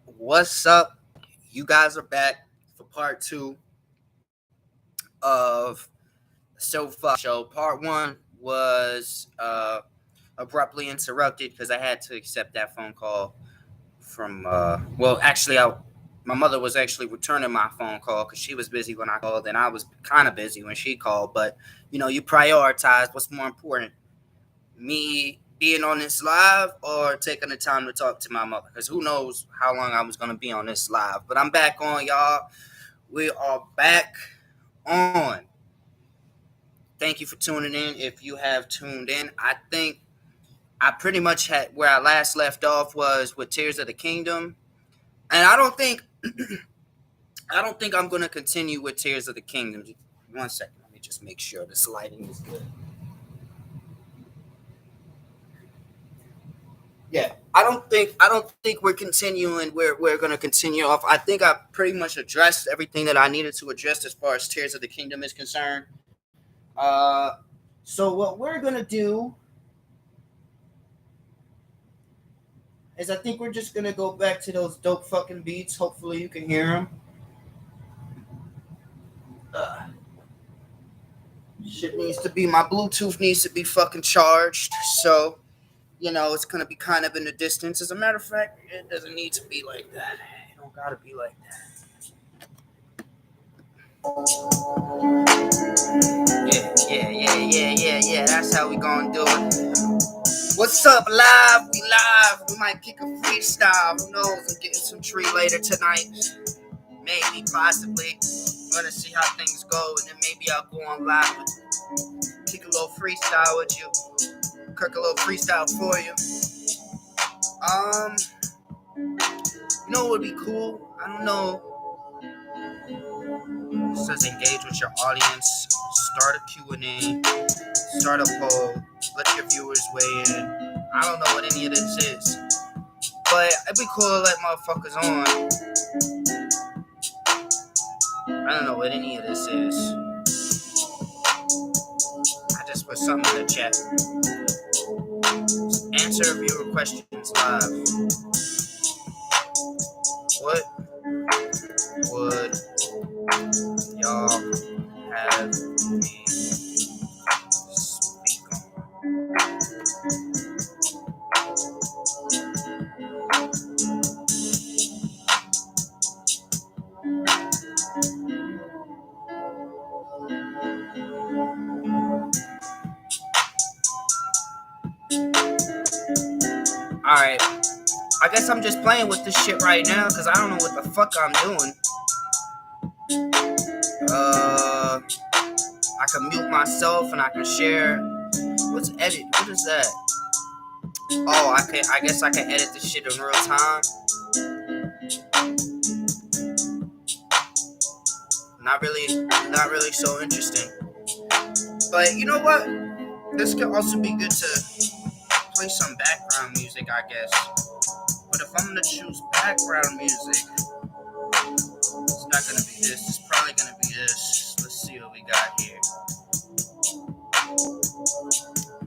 What's up? You guys are back for part two of So Fuck Show. Part one was abruptly interrupted because I had to accept that phone call from, my mother was actually returning my phone call because she was busy when I called and I was kind of busy when she called. But, you prioritize what's more important, me being on this live or taking the time to talk to my mother because who knows how long I was going to be on this live. But I'm back on, y'all. We are back on. Thank you for tuning in. If you have tuned in, I think I pretty much had where I last left off was with Tears of the Kingdom. And I don't think I'm gonna continue with Tears of the Kingdom. One second, let me just make sure this lighting is good. Yeah. I don't think we're continuing. We're gonna continue off. I think I pretty much addressed everything that I needed to address as far as Tears of the Kingdom is concerned. Uh so what we're gonna do is I think we're just gonna go back to those dope fucking beats. Hopefully you can hear them. Uh, shit needs to be my Bluetooth needs to be fucking charged. So it's gonna be kind of in the distance. As a matter of fact, it doesn't need to be like that. It don't gotta be like that. Yeah. That's how we gonna do it. What's up, live? We live. We might kick a freestyle. Who knows? I'm getting some tree later tonight. Maybe, possibly. I'm gonna see how things go, and then maybe I'll go on live and kick a little freestyle with you. Cook a little freestyle for you. What would be cool? I don't know. It says engage with your audience. Start a Q&A. Start a poll. Let your viewers weigh in. I don't know what any of this is, but it'd be cool to let motherfuckers on. I don't know what any of this is. I just put something in the chat. Answer viewer questions live. What would y'all have me speak on? Alright. I guess I'm just playing with this shit right now because I don't know what the fuck I'm doing. I can mute myself and I can share. What's edit? What is that? Oh, I guess I can edit this shit in real time. Not really so interesting. But you know what? This could also be good to play some background music, I guess. But if I'm gonna choose background music, it's not gonna be this. It's probably gonna be this. Let's see what we got here.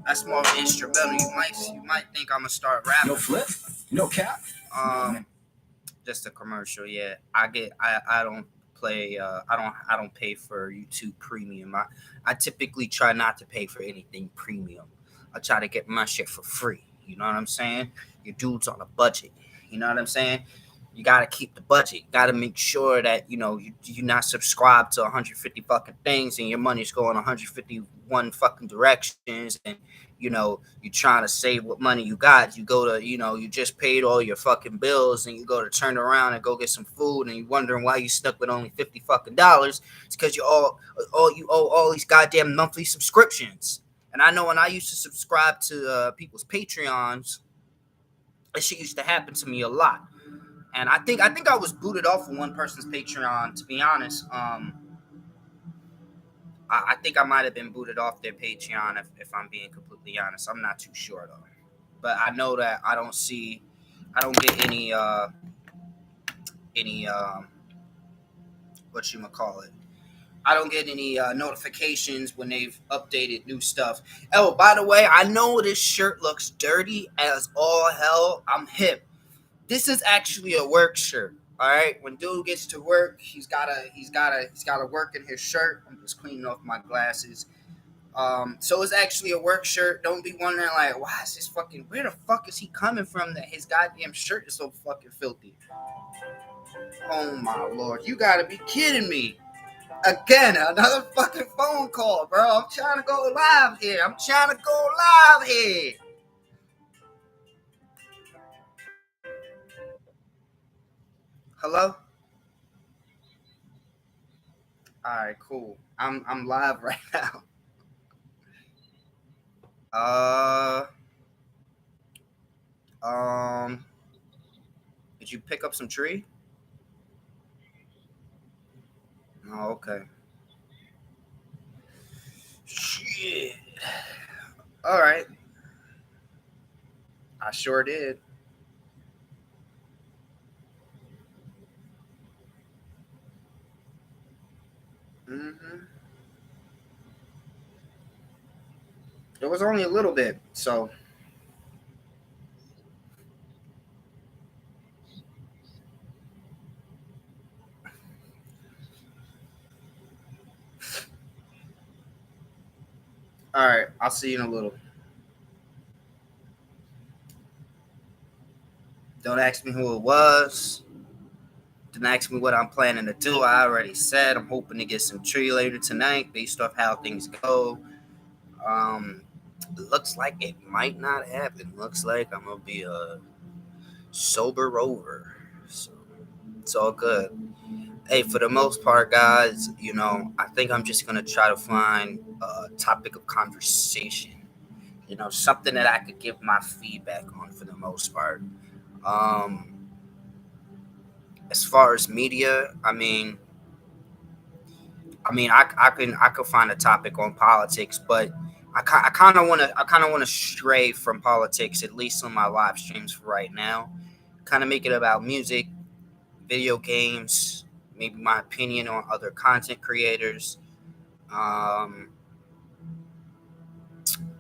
That's more of an instrumental. You might think I'm gonna start rapping. No flip, no cap. Just a commercial. Yeah, I don't play. I don't pay for YouTube Premium. I typically try not to pay for anything premium. I try to get my shit for free. You know what I'm saying? Your dude's on a budget. You know what I'm saying? You gotta keep the budget. You gotta make sure that you're not subscribed to 150 fucking things and your money's going 151 fucking directions, and you're trying to save what money you got. You go to you just paid all your fucking bills and you go to turn around and go get some food and you're wondering why you stuck with only $50 fucking dollars. It's because you owe all these goddamn monthly subscriptions. And I know when I used to subscribe to people's Patreons, that shit used to happen to me a lot. And I think I was booted off of one person's Patreon, to be honest. I think I might have been booted off their Patreon if I'm being completely honest. I'm not too sure though. But I know that I don't get any whatchamacallit. I don't get any notifications when they've updated new stuff. Oh, by the way, I know this shirt looks dirty as all hell. I'm hip. This is actually a work shirt. All right. When dude gets to work, he's gotta work in his shirt. I'm just cleaning off my glasses. So it's actually a work shirt. Don't be wondering like, why is this fucking? Where the fuck is he coming from? That his goddamn shirt is so fucking filthy. Oh my lord, you gotta be kidding me! Again, another fucking phone call, bro. I'm trying to go live here. I'm trying to go live here. Hello. All right, cool. I'm live right now. Uh, um, did you pick up some tree? Oh, okay. Shit. All right. I sure did. Mm-hmm. It was only a little bit. So, all right. I'll see you in a little. Don't ask me who it was. Don't ask me what I'm planning to do. I already said I'm hoping to get some tree later tonight based off how things go. Um, looks like it might not happen. Looks like I'm gonna be a sober rover. So it's all good. Hey, for the most part, guys, I think I'm just gonna try to find a topic of conversation. Something that I could give my feedback on for the most part. Um, as far as media, I could find a topic on politics, but I kind of want to stray from politics at least on my live streams for right now. Kind of make it about music, video games, maybe my opinion on other content creators. Um,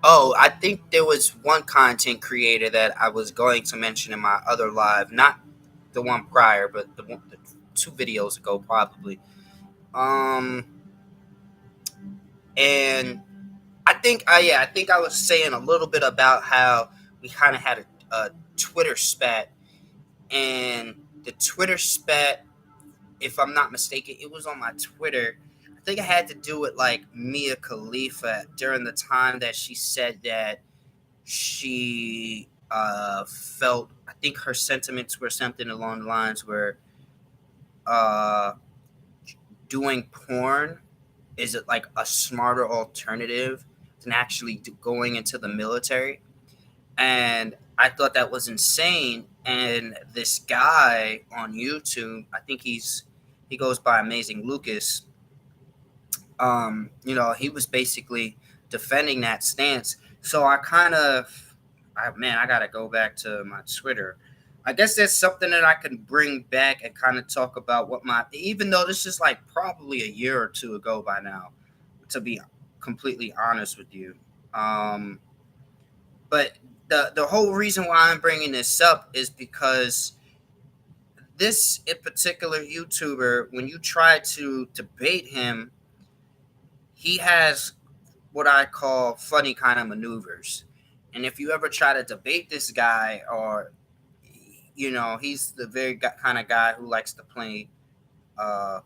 oh, I think there was one content creator that I was going to mention in my other live, not the one prior, but the 2 videos ago probably. Um, and I think I was saying a little bit about how we kind of had a Twitter spat, and the Twitter spat, if I'm not mistaken, it was on my Twitter. I think I had to do with like Mia Khalifa during the time that she said that she felt. I think her sentiments were something along the lines where uh, doing porn is it like a smarter alternative than actually going into the military. And I thought that was insane. And this guy on YouTube, I think he goes by Amazing Lucas. He was basically defending that stance. So I gotta go back to my Twitter. I guess that's something that I can bring back and kind of talk about even though this is like probably a year or two ago by now, to be completely honest with you. Um, but the whole reason why I'm bringing this up is because this in particular YouTuber, when you try to debate him, he has what I call funny kind of maneuvers. And if you ever try to debate this guy, or he's the very kind of guy who likes to play, uh,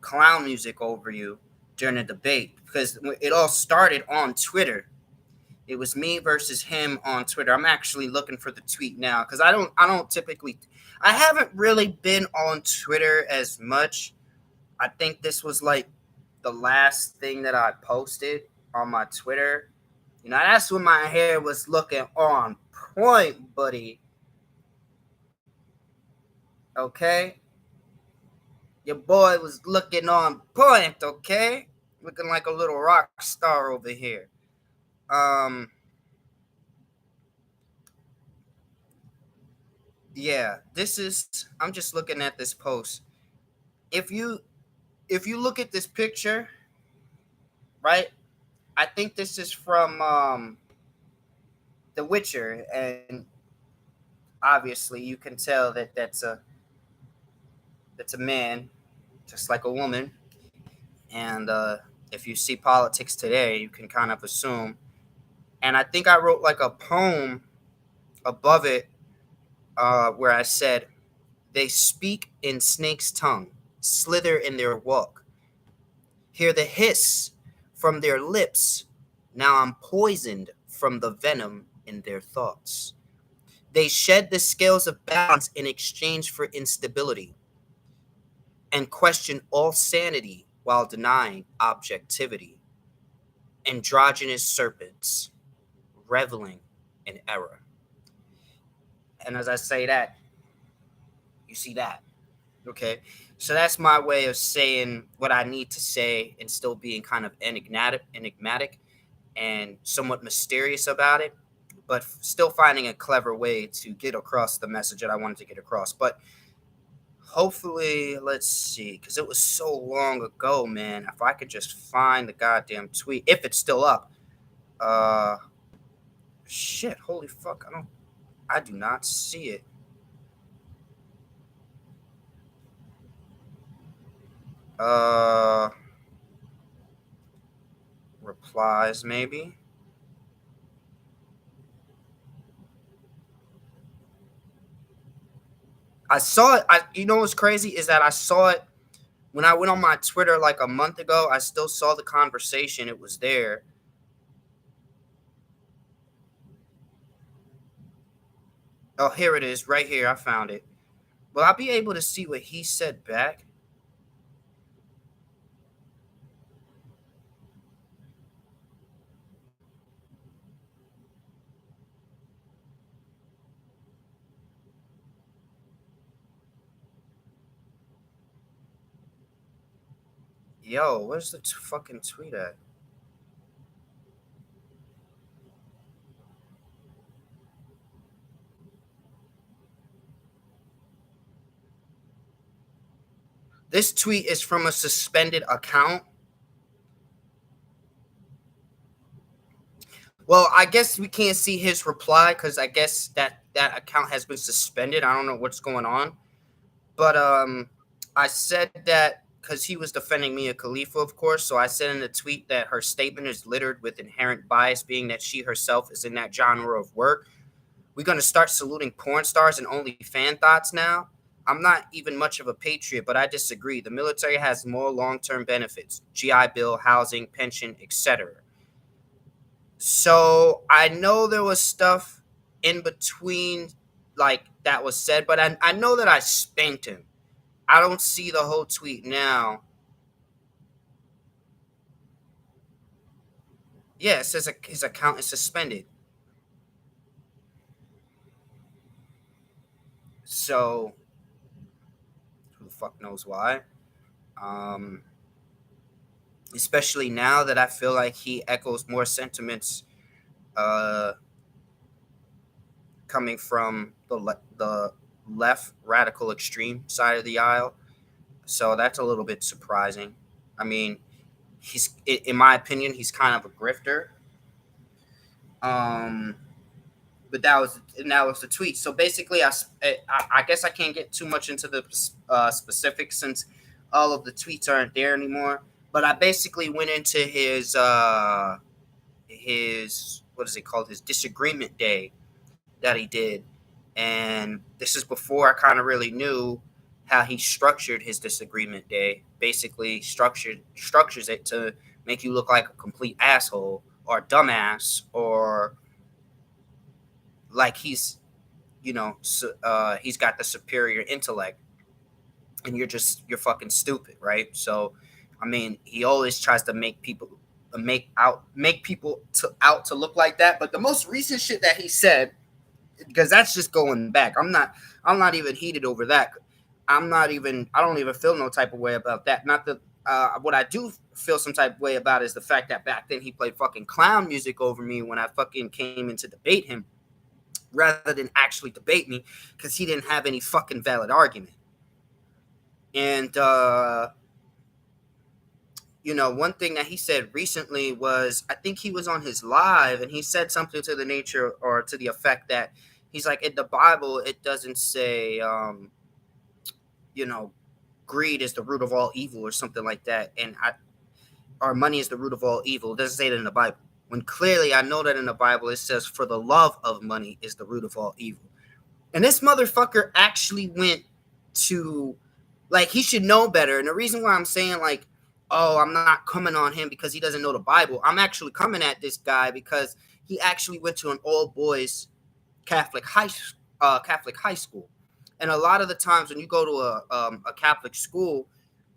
clown music over you during a debate, because it all started on Twitter. It was me versus him on Twitter. I'm actually looking for the tweet now because I don't typically, I haven't really been on Twitter as much. I think this was like the last thing that I posted on my Twitter. That's when my hair was looking on point, buddy. Okay, your boy was looking on point. Okay, looking like a little rock star over here. Um, yeah, this is. I'm just looking at this post. If you if you look at this picture, right? I think this is from The Witcher, and obviously you can tell that that's a man, just like a woman. And if you see politics today, you can kind of assume. And I think I wrote like a poem above it where I said, "They speak in snake's tongue, slither in their walk. Hear the hiss from their lips. Now I'm poisoned from the venom in their thoughts. They shed the scales of balance in exchange for instability and question all sanity while denying objectivity. Androgynous serpents reveling in error." And as I say that, you see that. Okay. So that's my way of saying what I need to say and still being kind of enigmatic and somewhat mysterious about it, but still finding a clever way to get across the message that I wanted to get across. But hopefully, let's see, because it was so long ago, man. If I could just find the goddamn tweet, if it's still up. Uh, shit, holy fuck, I do not see it. Uh, replies maybe. I saw it. You know what's crazy is that I saw it when I went on my Twitter like a month ago. I still saw the conversation. It was there. Oh, here it is, right here. I found it. Will I be able to see what he said back? Yo, where's the fucking tweet at? This tweet is from a suspended account. Well, I guess we can't see his reply because I guess that account has been suspended. I don't know what's going on, but I said that because he was defending Mia Khalifa, of course. So I said in the tweet that her statement is littered with inherent bias, being that she herself is in that genre of work. We're gonna start saluting porn stars and only fan thoughts now. I'm not even much of a patriot, but I disagree. The military has more long-term benefits: GI Bill, housing, pension, etc. So I know there was stuff in between like that was said, but I know that I spanked him. I don't see the whole tweet now. Yeah, it says his account is suspended. So who the fuck knows why? Um, Especially now that I feel like he echoes more sentiments uh, coming from the left radical extreme side of the aisle. So that's a little bit surprising. I mean, in my opinion, he's kind of a grifter. Um, but that was the tweet. So basically, I guess I can't get too much into the specifics since all of the tweets aren't there anymore. But I basically went into his what is it called, his disagreement day that he did, and this is before I kind of really knew how he structured his disagreement day. Basically, structures it to make you look like a complete asshole or dumbass or like he's got the superior intellect and you're fucking stupid, right? So I mean, he always tries to make people out to look like that. But the most recent shit that he said, because that's just going back, I'm not even heated over that. I don't even feel no type of way about that. Not that what I do feel some type of way about is the fact that back then he played fucking clown music over me when I fucking came in to debate him rather than actually debate me because he didn't have any fucking valid argument. And one thing that he said recently was, I think he was on his live and he said something to the nature or to the effect that He's like, in the Bible, it doesn't say, you know, greed is the root of all evil or something like that. And our money is the root of all evil. It doesn't say that in the Bible. When clearly I know that in the Bible, it says, for the love of money is the root of all evil. And this motherfucker actually went to, like, he should know better. And the reason why I'm saying, like, oh, I'm not coming on him because he doesn't know the Bible. I'm actually coming at this guy because he actually went to an all boys Catholic high school. And a lot of the times when you go to a Catholic school,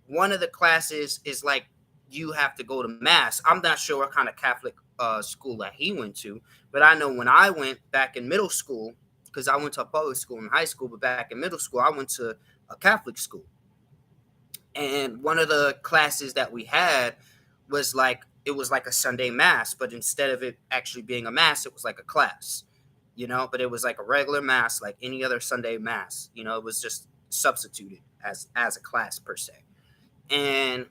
one of the classes is like you have to go to mass. I'm not sure what kind of Catholic school that he went to, but I know when I went back in middle school, because I went to a public school in high school, but back in middle school, I went to a Catholic school. And one of the classes that we had was like, it was like a Sunday mass, but instead of it actually being a mass, it was like a class, but it was like a regular mass, like any other Sunday mass, it was just substituted as a class per se. And,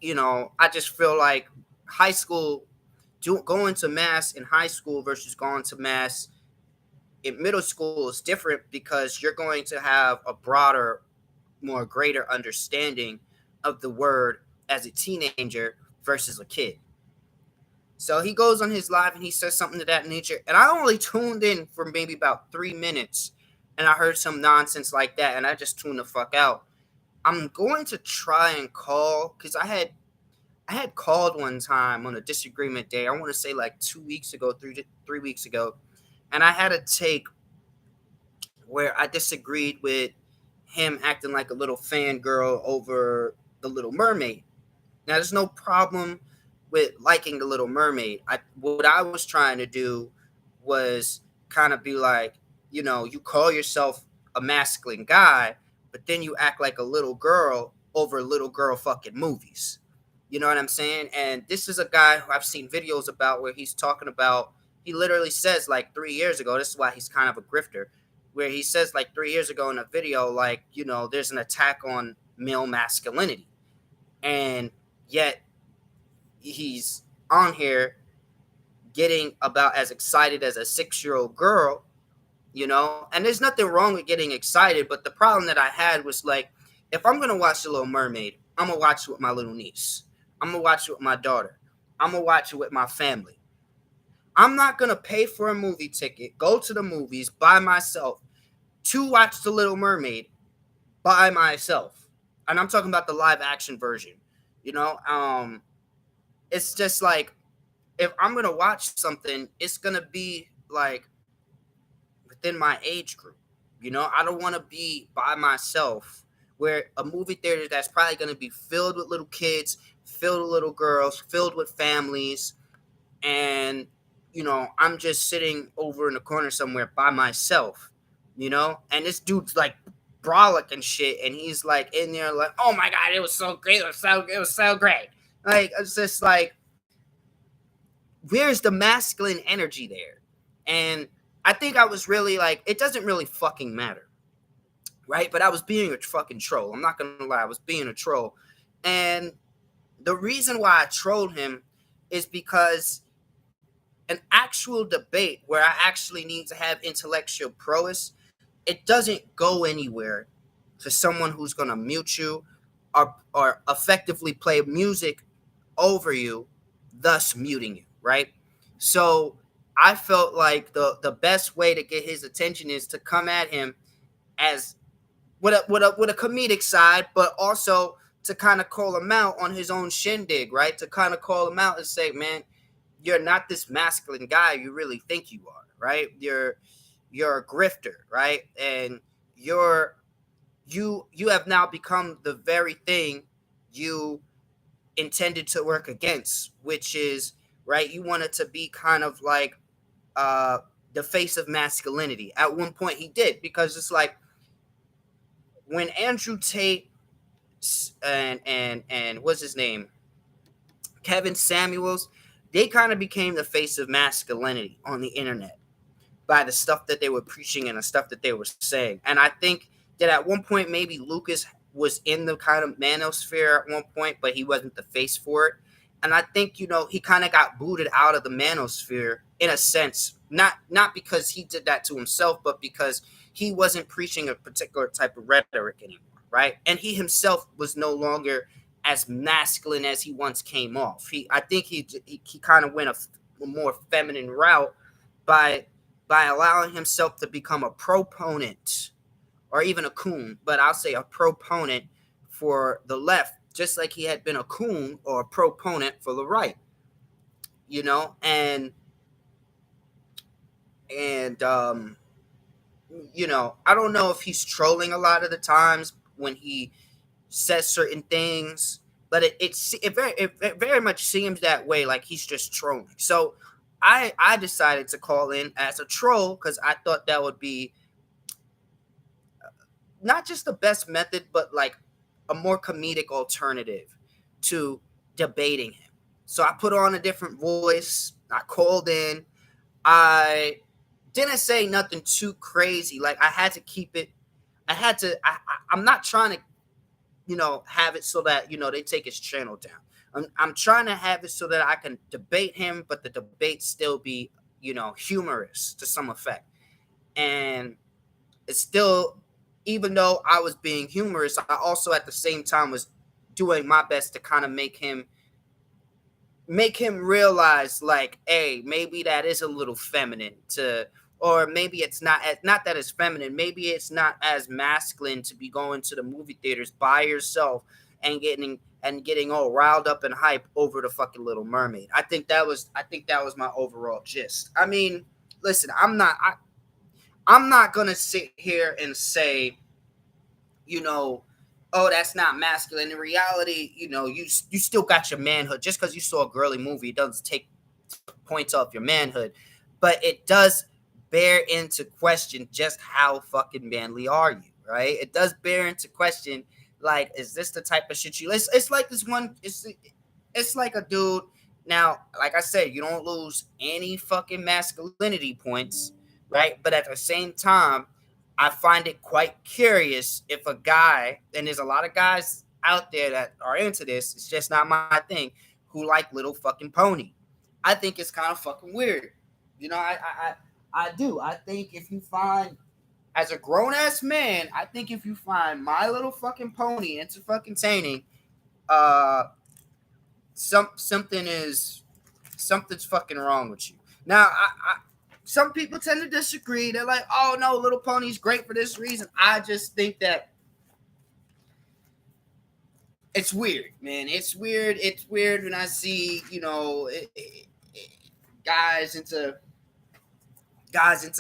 I just feel like high school, going to mass in high school versus going to mass in middle school is different because you're going to have a broader, more greater understanding of the word as a teenager versus a kid. So he goes on his live and he says something to that nature. And I only tuned in for maybe about 3 minutes and I heard some nonsense like that and I just tuned the fuck out. I'm going to try and call because I had called one time on a disagreement day. I want to say like 2 weeks ago, 3 weeks ago. And I had a take where I disagreed with him acting like a little fangirl over The Little Mermaid. Now, there's no problem with liking The Little Mermaid. What I was trying to do was kind of be like, you call yourself a masculine guy, but then you act like a little girl over little girl fucking movies. You know what I'm saying? And this is a guy who I've seen videos about where he's talking about, he literally says like 3 years ago, this is why he's kind of a grifter, where he says like 3 years ago in a video, like, there's an attack on male masculinity. And yet he's on here getting about as excited as a 6-year-old girl, and there's nothing wrong with getting excited. But the problem that I had was like, if I'm going to watch The Little Mermaid, I'm going to watch it with my little niece. I'm going to watch it with my daughter. I'm going to watch it with my family. I'm not going to pay for a movie ticket, go to the movies by myself to watch The Little Mermaid by myself. And I'm talking about the live action version. It's just like, if I'm going to watch something, it's going to be like within my age group. I don't want to be by myself where a movie theater that's probably going to be filled with little kids, filled with little girls, filled with families. And, I'm just sitting over in the corner somewhere by myself, and this dude's like brolic and shit. And he's like in there like, oh my God, it was so great. It was so great. Like, it's just like, where's the masculine energy there? And I think I was really like, it doesn't really fucking matter. Right? But I was being a fucking troll. I'm not going to lie. I was being a troll. And the reason why I trolled him is because an actual debate where I actually need to have intellectual prowess, it doesn't go anywhere for someone who's going to mute you or effectively play music over you, thus muting you, right? So I felt like the best way to get his attention is to come at him as with a comedic side, but also to kind of call him out on his own shindig, right? To kind of call him out and say, man, you're not this masculine guy you really think you are, right? You're a grifter, right? And you have now become the very thing you intended to work against, which is, right, you wanted to be kind of like the face of masculinity. At one point he did, because it's like when Andrew Tate and what's his name, Kevin Samuels, they kind of became the face of masculinity on the internet by the stuff that they were preaching and the stuff that they were saying. And I think that at one point maybe Lucas was in the kind of manosphere at one point, but he wasn't the face for it. And I think, he kind of got booted out of the manosphere in a sense, not because he did that to himself, but because he wasn't preaching a particular type of rhetoric anymore, right? And he himself was no longer as masculine as he once came off. I think he kind of went a more feminine route by allowing himself to become a proponent, or even a coon, but I'll say a proponent for the left, just like he had been a coon or a proponent for the right, and I don't know if he's trolling a lot of the times when he says certain things, but it very much seems that way, like he's just trolling. So I decided to call in as a troll because I thought that would be not just the best method, but like a more comedic alternative to debating him. So I put on a different voice. I called in. I didn't say nothing too crazy. Like I had to keep it. I had to. I'm not trying to, have it so that they take his channel down. I'm trying to have it so that I can debate him, but the debate still be humorous to some effect. And it's still, even though I was being humorous, I also at the same time was doing my best to kind of make him realize, like, hey, maybe that is a little feminine to, or maybe it's not that it's feminine, maybe it's not as masculine to be going to the movie theaters by yourself and getting all riled up and hype over the fucking Little Mermaid. I think that was my overall gist. I mean, listen, I'm not gonna sit here and say, oh, that's not masculine. In reality, you still got your manhood. Just because you saw a girly movie, it doesn't take points off your manhood, but it does bear into question just how fucking manly are you, right? It does bear into question, like, is this the type of shit you? It's like this one. It's like a dude. Now, like I said, you don't lose any fucking masculinity points, right? But at the same time, I find it quite curious if a guy, and there's a lot of guys out there that are into this, it's just not my thing, who like Little fucking Pony. I think it's kind of fucking weird. I do. I think if you find, as a grown ass man, I think if you find My Little fucking Pony entertaining, uh, something's fucking wrong with you. Now, some people tend to disagree. They're like, oh no, Little Pony's great for this reason. I just think that it's weird, man. It's weird. It's weird when I see, guys into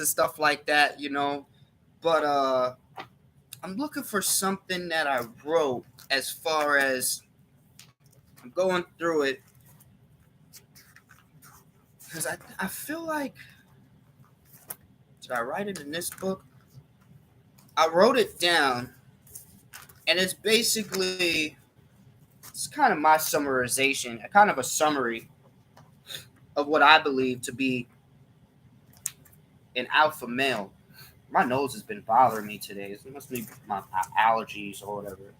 stuff like that, But I'm looking for something that I wrote, as far as I'm going through it, because I feel like, did I write it in this book? I wrote it down, and it's kind of my summarization, kind of a summary of what I believe to be an alpha male. My nose has been bothering me today. It must be my allergies or whatever.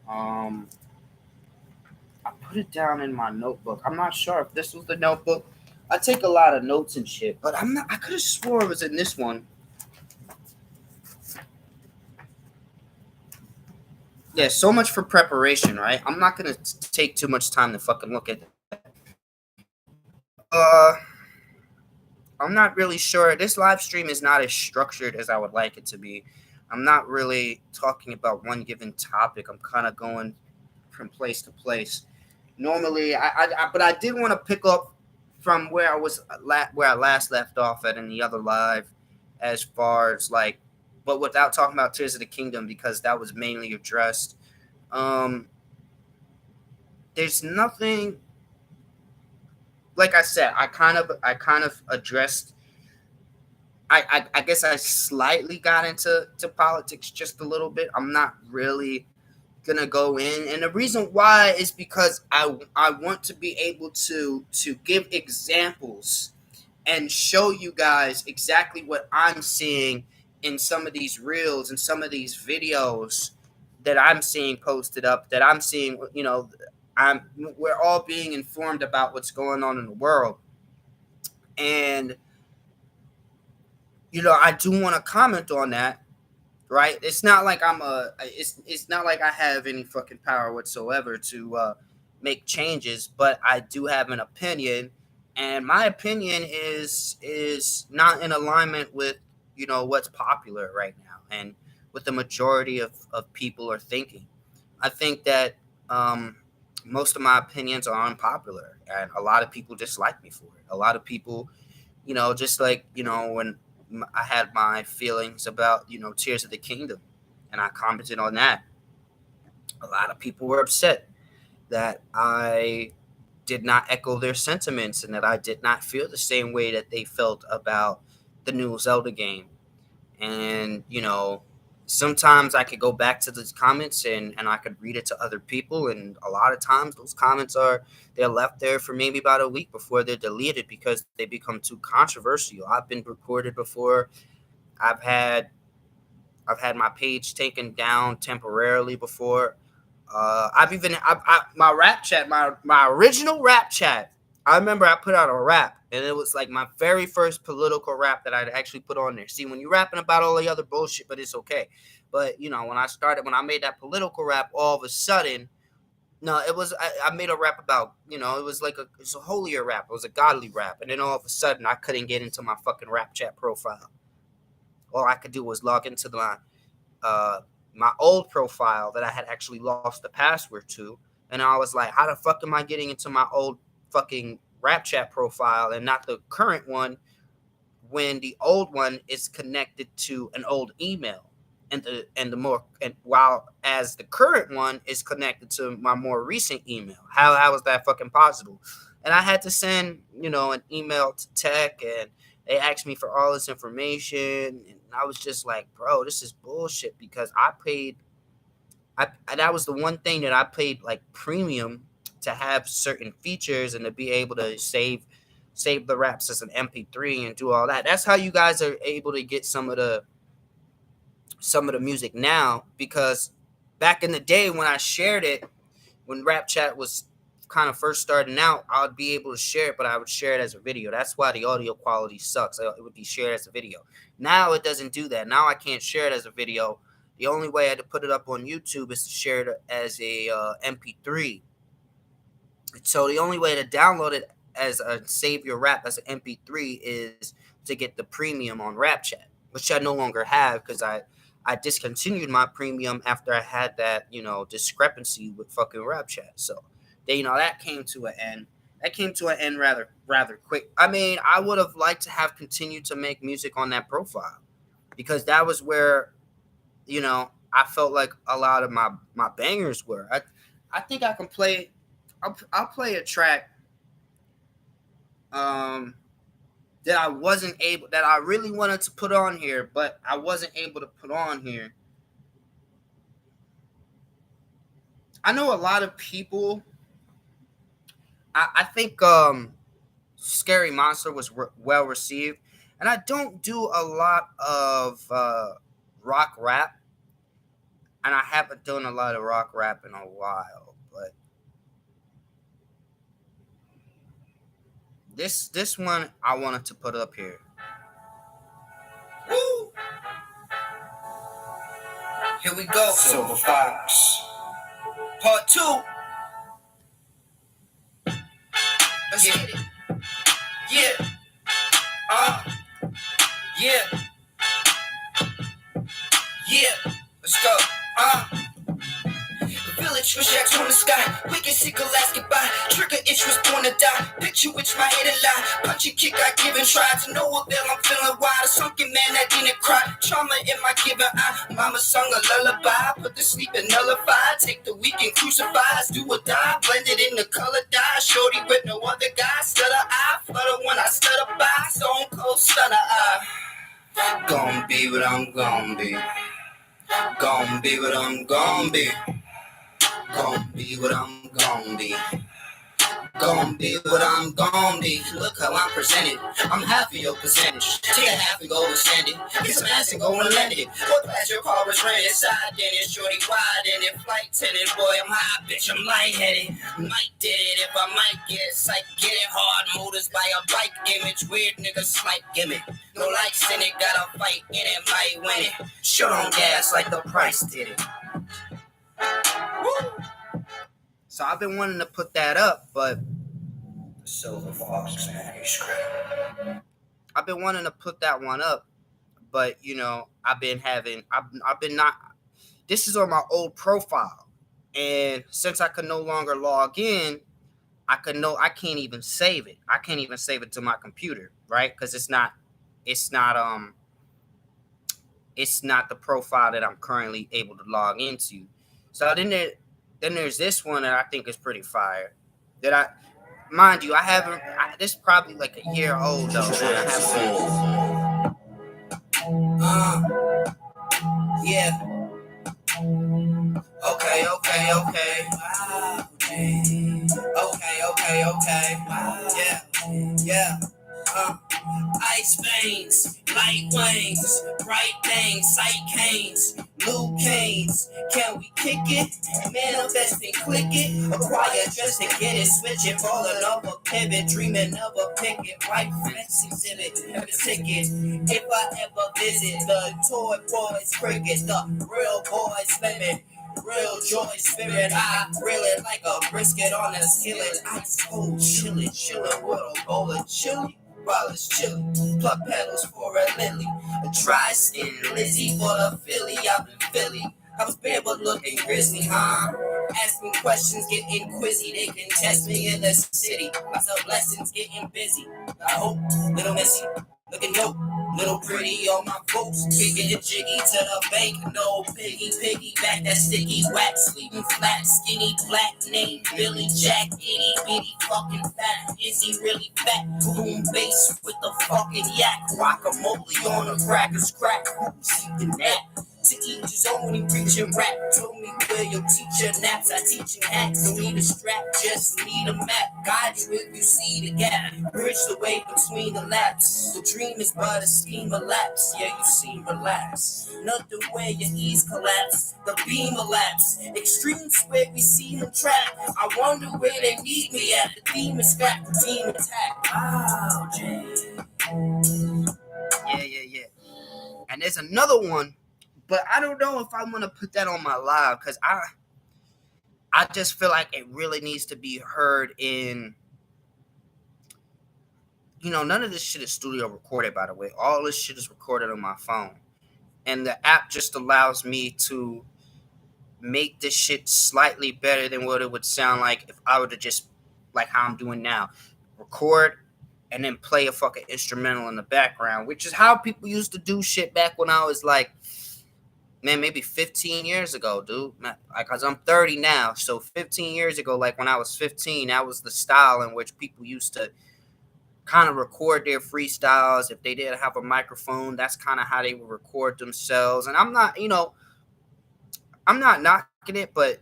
I put it down in my notebook. I'm not sure if this was the notebook. I take a lot of notes and shit, but I'm not. I could have swore it was in this one. Yeah, so much for preparation, right? I'm not gonna take too much time to fucking look at that. I'm not really sure. This live stream is not as structured as I would like it to be. I'm not really talking about one given topic. I'm kind of going from place to place. Normally, but I did want to pick up from where I last left off at in the other live, as far as like, but without talking about Tears of the Kingdom, because that was mainly addressed. There's nothing. Like I said, I kind of addressed. I guess I slightly got into politics just a little bit. I'm not really gonna go in, and the reason why is because I want to be able to give examples and show you guys exactly what I'm seeing in some of these reels and some of these videos that I'm seeing posted up, that I'm seeing, we're all being informed about what's going on in the world. And I do want to comment on that, right? It's not like it's not like I have any fucking power whatsoever to make changes, but I do have an opinion, and my opinion is not in alignment with what's popular right now and what the majority of people are thinking. I think that most of my opinions are unpopular, and a lot of people dislike me for it. A lot of people, just like when I had my feelings about Tears of the Kingdom, and I commented on that. A lot of people were upset that I did not echo their sentiments and that I did not feel the same way that they felt about the new Zelda game. And sometimes I could go back to those comments and I could read it to other people, and a lot of times those comments they're left there for maybe about a week before they're deleted because they become too controversial. I've been reported before. I've had my page taken down temporarily before. My rap chat, my original rap chat. I remember I put out a rap, and it was like my very first political rap that I'd actually put on there. See, when you're rapping about all the other bullshit, but it's okay. But when I made that political rap, all of a sudden, no, it was I made a rap about it was like it's a holier rap. It was a godly rap, and then all of a sudden I couldn't get into my fucking rap chat profile. All I could do was log into my old profile that I had actually lost the password to. And I was like, how the fuck am I getting into my old fucking rap chat profile and not the current one when the old one is connected to an old email? While as the current one is connected to my more recent email. How is that fucking possible? And I had to send, an email to tech, and they asked me for all this information, and I was just like, bro, this is bullshit, because that was the one thing that I paid like premium to have certain features and to be able to save the raps as an MP3 and do all that. That's how you guys are able to get some of the music now, because back in the day when I shared it, when Rap Chat was kind of first starting out, I would be able to share it, but I would share it as a video. That's why the audio quality sucks. It would be shared as a video. Now it doesn't do that. Now I can't share it as a video. The only way I had to put it up on YouTube is to share it as a MP3. So the only way to download it as a save your rap as an MP3 is to get the premium on Rap Chat, which I no longer have because I discontinued my premium after I had that discrepancy with fucking Rap Chat. So that came to an end. That came to an end rather quick. I mean, I would have liked to have continued to make music on that profile, because that was where I felt like a lot of my bangers were. I think I can play. I'll play a track that I really wanted to put on here, but I wasn't able to put on here. I know a lot of people. I think Scary Monster was well received, and I don't do a lot of rock rap, and I haven't done a lot of rock rap in a while, but this one I wanted to put up here. Woo! Here we go. Silver Fox. Part 2. Let's get it. Yeah. Yeah. Yeah. Let's go. Village with shacks on the sky. Wicked sick Alaska by. Trigger itch was born to die. Picture which my head and lie. Punch and kick I give and try. To no avail I'm feeling wild. A sunken man that didn't cry. Trauma in my given eye. Mama sung a lullaby. Put the sleep and nullify. Take the weak and crucify. Do or die. Blended in the color dye. Shorty with no other guy. Stutter eye. Flutter when I stutter by. Stone cold stunner eye. Gon' be what I'm gon' be. Gon' be what I'm gon' be. Gon' be what I'm gon' be. Gon' be what I'm gon' be. Look how I'm presented. I'm half of your percentage. Take a half and go and send it. Get some ass and go and lend it. Go past your car was rented. Side in it, shorty wide in it. Flight tenant, boy, I'm high, bitch, I'm lightheaded. Might did it if I might get psych. Get it hard, motors by a bike image. Weird nigga slight gimmick. No likes in it, gotta fight in it, might win it. Shut on gas like the price did it. Woo! So I've been wanting to put that up, but Silver Fox manuscript. I've been wanting to put that one up, but you know, I've been not. This is on my old profile, and since I could no longer log in, I can't even save it. I can't even save it to my computer, right? Because it's not the profile that I'm currently able to log into. So then there's this one that I think is pretty fire. Mind you, this is probably like a year old though. Yeah. Okay. Yeah. Ice veins, light wings, bright things, sight canes, blue canes. Can we kick it? Manifest and click it. Acquire just to get it. Switch it, falling off a pivot. Dreaming of a picket. White fence exhibit. Have a ticket. If I ever visit the Toy Boys cricket, the real boys limit. Real joy spirit, I grill it like a brisket on a skillet. Ice cold, chillin' with a bowl of chili. While it's chillin', pluck petals for a lily. A dry skin Lizzie for the Philly, up in Philly. I was bad but looking grizzly, huh? Asking questions, getting quizzy. They can test me in the city. Myself lessons, getting busy. I hope, little messy, looking dope. Little pretty on my folks, kicking it jiggy to the bank. No piggy back that sticky wax, leaving flat, skinny, black name Billy Jack, itty bitty fucking fat. Is he really fat? Boom bass with the fucking yak, guacamole on a crackers crack. Who's eating that? To each his own, he preaching rap. Told me where your teacher naps. I teaching hacks, don't need a strap, just need a map. Guide you if you see the gap. Bridge the way between the laps. The dream is but a scheme of lapse. Yeah, you seem relaxed. Nothing where your ease collapse. The beam elapse. Extremes where we see him trapped. I wonder where they need me at. The theme is scrap, the team attack. Wow, Jay. Yeah. And there's another one. But I don't know if I'm gonna put that on my live because I just feel like it really needs to be heard in. You know, none of this shit is studio recorded, by the way. All this shit is recorded on my phone, and the app just allows me to make this shit slightly better than what it would sound like if I were to just like how I'm doing now, record and then play a fucking instrumental in the background, which is how people used to do shit back when I was like. Man, maybe 15 years ago, dude. Like, cause I'm 30 now, so 15 years ago, like when I was 15, that was the style in which people used to kind of record their freestyles. If they didn't have a microphone, that's kind of how they would record themselves. And I'm not knocking it, but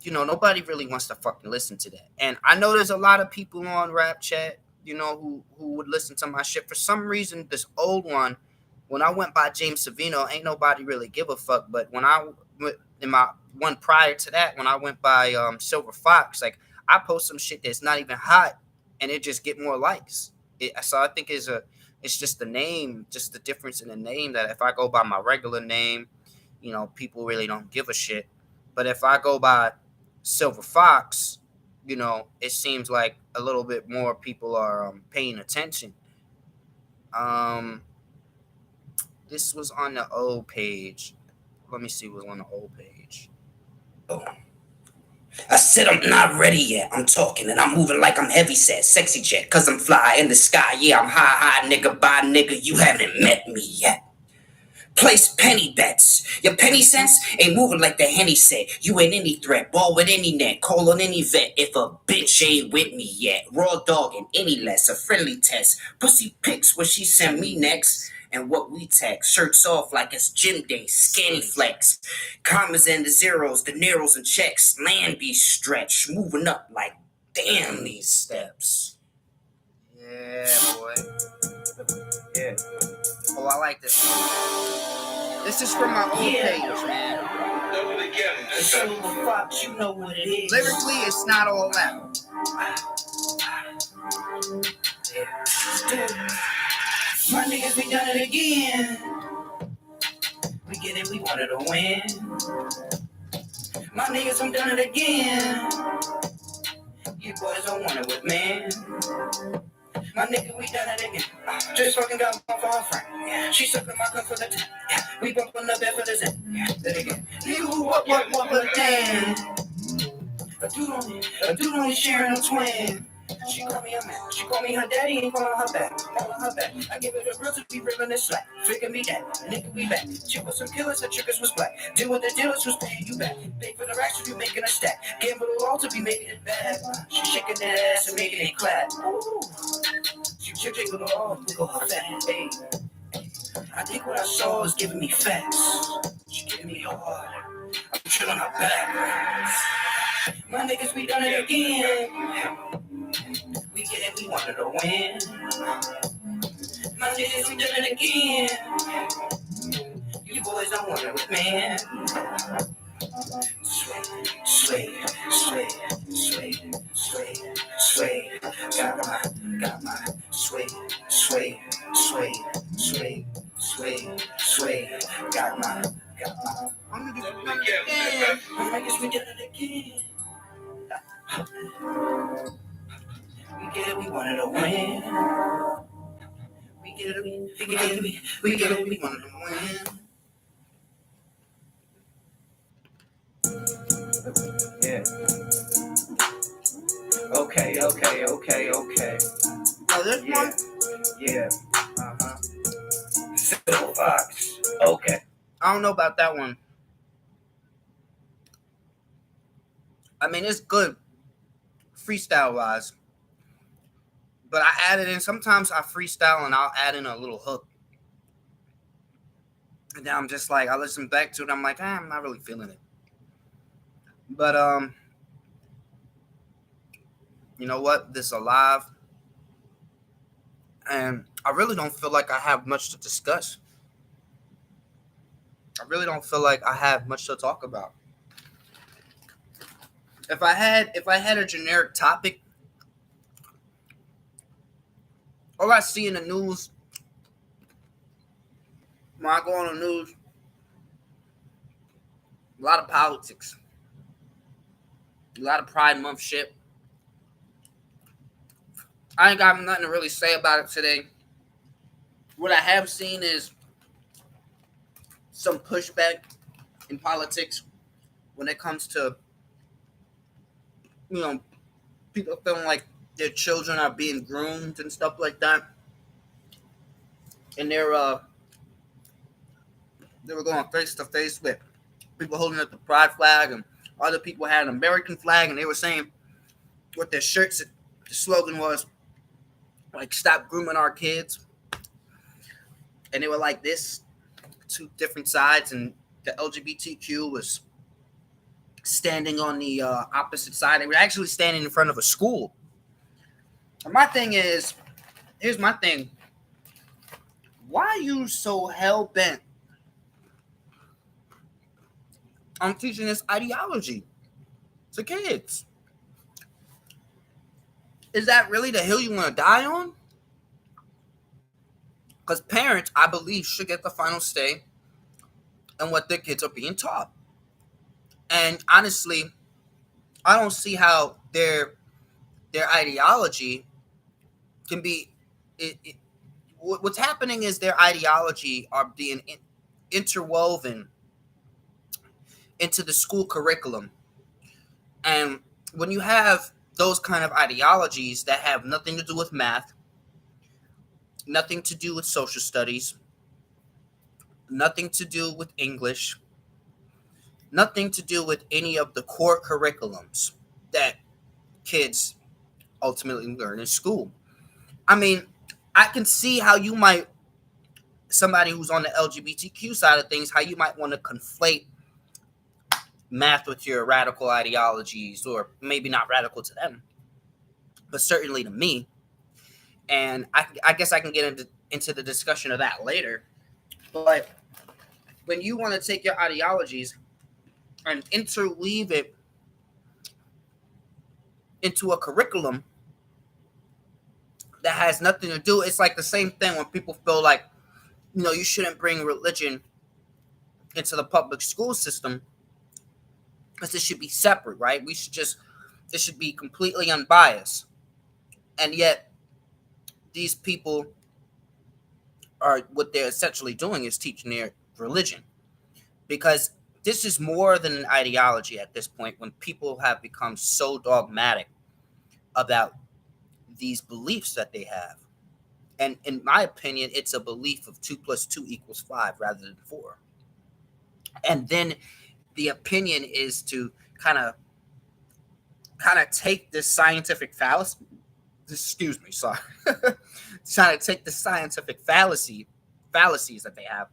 nobody really wants to fucking listen to that. And I know there's a lot of people on Rap Chat, who would listen to my shit. For some reason, this old one. When I went by James Savino, ain't nobody really give a fuck. But when I went in my one prior to that, when I went by Silver Fox, like I post some shit that's not even hot, and it just get more likes. So I think it's just the name, just the difference in the name. That if I go by my regular name, people really don't give a shit. But if I go by Silver Fox, it seems like a little bit more people are paying attention. This was on the old page. Let me see what's on the old page. Oh. I said I'm not ready yet. I'm talking and I'm moving like I'm heavy set. Sexy jet, cause I'm fly in the sky. Yeah, I'm high, nigga, bye, nigga. You haven't met me yet. Place penny bets. Your penny sense ain't moving like the Henny said. You ain't any threat. Ball with any net. Call on any vet. If a bitch ain't with me yet. Raw dog and any less. A friendly test. Pussy pics what she send me next. And what we text. Shirts off like it's gym day. Scanny flex. Commas and the zeros. The narrows and checks. Land be stretched. Moving up like Damn these steps. Yeah, boy. Yeah. Oh, I like this one. This is from my old page, man. Silver Fox, you know what it is. Lyrically, it's not all that. My niggas, we done it again. We get it, we wanted to win. My niggas, I'm done it again. You boys don't want it with me. My nigga, we done it again. Just fucking got my phone friend. She sucking my cup for the time. We bumping the bed for the zen. Then again. Nigga, what, damn. A dude only sharing a twin. She call me a man. She call me her daddy, ain't calling her back. Calling her back. I give it a real to be real in this slack. Figure me that. Nigga, we back. She was some killers, the triggers was black. Deal with the dealers who's paying you back. Pay for the racks, you making a stack. Gamble all to be making it bad. She shaking that ass and making it clap. Ooh. She jiggle all, wiggle her fat. Hey. I think what I saw is giving me facts. She giving me hard. I'm chilling her back. My niggas, we done it again. We get it, we wanted to win. My niggas, we done it again. You boys don't want it with me. Sway. Got my sway. Got my. I'm gonna do it again. My niggas, we done it again. We get it, we wanted to win. We get it, we wanted to win. Yeah. Okay. Oh, this one? Yeah. Silver Fox. Okay. I don't know about that one. I mean, it's good freestyle wise. But I added in, sometimes I freestyle and I'll add in a little hook. And then I'm just like, I listen back to it. I'm like, I'm not really feeling it. But, you know what? This is alive. And I really don't feel like I have much to discuss. I really don't feel like I have much to talk about. If I had a generic topic, all I see in the news, when I go on the news, a lot of politics, a lot of Pride Month shit. I ain't got nothing to really say about it today. What I have seen is some pushback in politics when it comes to, people feeling like their children are being groomed and stuff like that. And they were going face to face with people holding up the pride flag, and other people had an American flag, and they were saying with their shirts, the slogan was like, stop grooming our kids. And they were like this, two different sides, and the LGBTQ was standing on the opposite side. They were actually standing in front of a school. And my thing is, here's my thing. Why are you so hell-bent on teaching this ideology to kids? Is that really the hill you want to die on? Because parents, I believe, should get the final say in what their kids are being taught. And honestly, I don't see how their ideology can be. What's happening is their ideology are being interwoven into the school curriculum. And when you have those kind of ideologies that have nothing to do with math, nothing to do with social studies, nothing to do with English, nothing to do with any of the core curriculums that kids ultimately learn in school. I mean, I can see how you might, somebody who's on the LGBTQ side of things, how you might want to conflate math with your radical ideologies, or maybe not radical to them. but certainly to me. And I guess I can get into the discussion of that later. But when you want to take your ideologies and interweave it into a curriculum that has nothing to do, it's like the same thing when people feel like, you shouldn't bring religion into the public school system because it should be separate, right? It should be completely unbiased. And yet, these people what they're essentially doing is teaching their religion, because this is more than an ideology at this point when people have become so dogmatic about these beliefs that they have. And in my opinion, it's a belief of 2 + 2 = 5 rather than 4. And then the opinion is to kind of take this scientific fallacy. Excuse me, sorry. Trying to take the scientific fallacies that they have,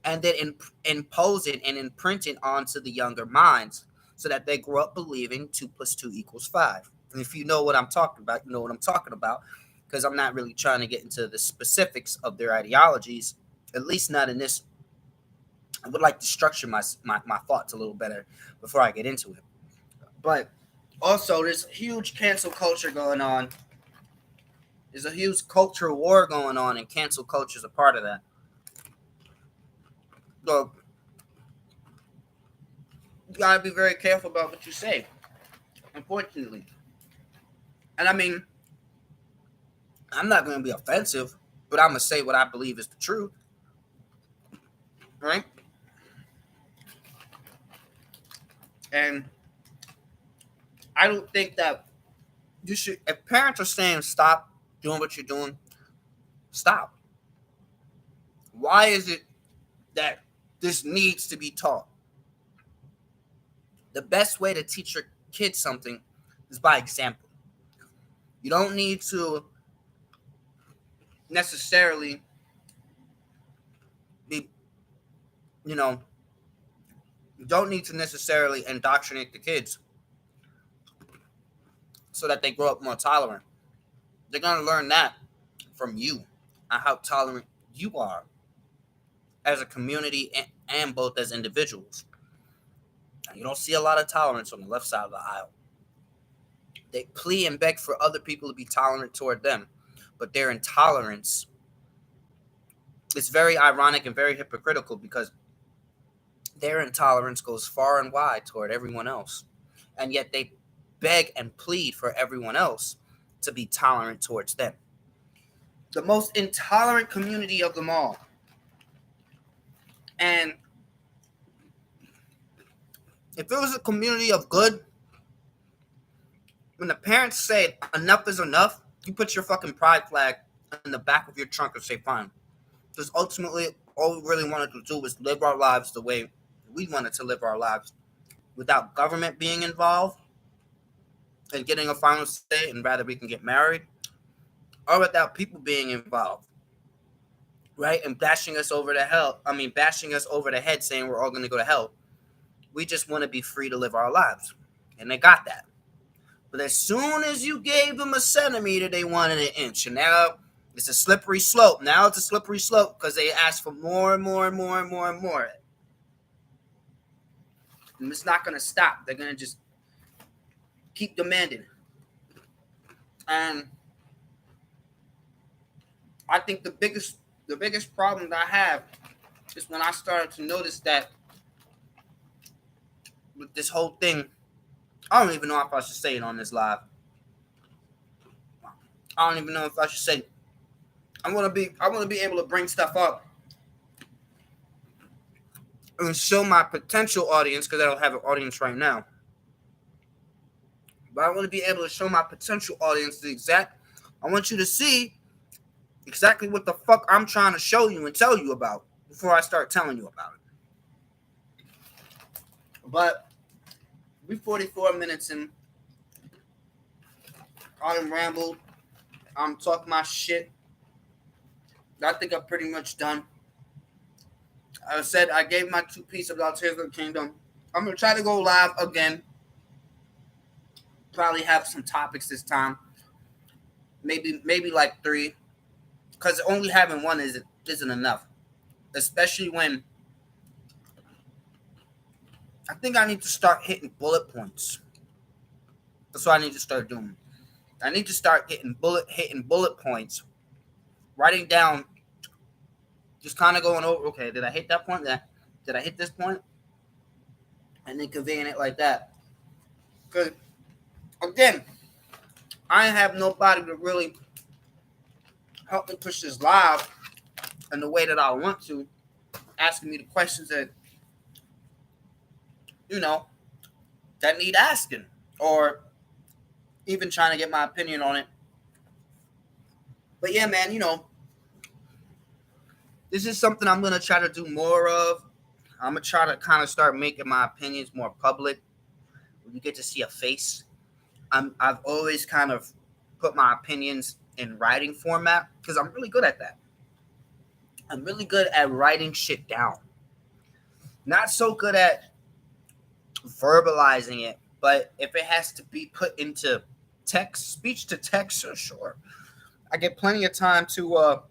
and then impose it and imprint it onto the younger minds, so that they grow up believing 2 + 2 = 5. And if you know what I'm talking about, you know what I'm talking about, because I'm not really trying to get into the specifics of their ideologies, at least not in this. I would like to structure my thoughts a little better before I get into it. But also, there's huge cancel culture going on. There's a huge cultural war going on, and cancel culture is a part of that. So you gotta be very careful about what you say, unfortunately. And I mean, I'm not gonna be offensive, but I'm gonna say what I believe is the truth, right? And I don't think that you should. If parents are saying stop doing what you're doing, stop. Why is it that this needs to be taught? The best way to teach your kids something is by example. You don't need to necessarily be, you don't need to necessarily indoctrinate the kids so that they grow up more tolerant. They're going to learn that from you and how tolerant you are as a community and both as individuals. And you don't see a lot of tolerance on the left side of the aisle. They plea and beg for other people to be tolerant toward them, but their intolerance is very ironic and very hypocritical, because their intolerance goes far and wide toward everyone else. And yet they beg and plead for everyone else to be tolerant towards them. The most intolerant community of them all. And if it was a community of good, when the parents say enough is enough, you put your fucking pride flag in the back of your trunk and say fine. Because ultimately, all we really wanted to do was live our lives the way we wanted to live our lives, without government being involved and getting a final say, and rather we can get married, or without people being involved, right? And bashing us over the head, saying we're all going to go to hell. We just want to be free to live our lives. And they got that. But as soon as you gave them a centimeter, they wanted an inch. And now it's a slippery slope. Now it's a slippery slope because they ask for more and more and more and more and more. And it's not going to stop. They're going to just keep demanding. And I think the biggest problem that I have is when I started to notice that with this whole thing, I don't even know if I should say it on this live. I don't even know if I should say it. I want to be able to bring stuff up and show my potential audience, because I don't have an audience right now. But I want to be able to show my potential audience I want you to see exactly what the fuck I'm trying to show you and tell you about before I start telling you about it. But we're 44 minutes in. I done rambled. I'm talking my shit. I think I'm pretty much done. I said I gave my 2 pieces about Tears of the Kingdom. I'm going to try to go live again. Probably have some topics this time. Maybe like 3, because only having one isn't enough. Especially when I think I need to start hitting bullet points. That's what I need to start doing. I need to start hitting bullet points, writing down, just kind of going over. Okay, did I hit that point? Did I hit this point? And then conveying it like that. Because again, I have nobody to really help me push this live in the way that I want to, asking me the questions that that need asking, or even trying to get my opinion on it. But yeah, man, this is something I'm gonna try to do more of. I'm gonna try to kind of start making my opinions more public. You get to see a face. I've always kind of put my opinions in writing format because I'm really good at that. I'm really good at writing shit down. Not so good at verbalizing it, but if it has to be put into text, speech to text, sure. I get plenty of time to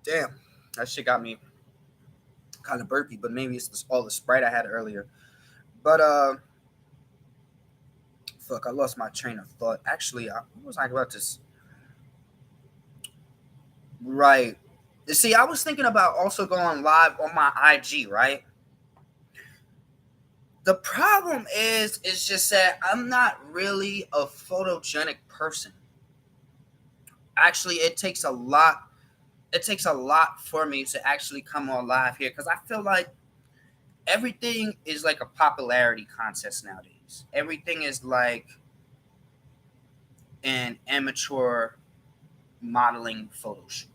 damn, that shit got me kind of burpy, but maybe it's all the Sprite I had earlier. But fuck, I lost my train of thought. Actually, what was I about to? Right. You see, I was thinking about also going live on my IG, right? The problem is, it's just that I'm not really a photogenic person. Actually, it takes a lot. It takes a lot for me to actually come on live here because I feel like everything is like a popularity contest nowadays. Everything is like an amateur modeling photo shoot.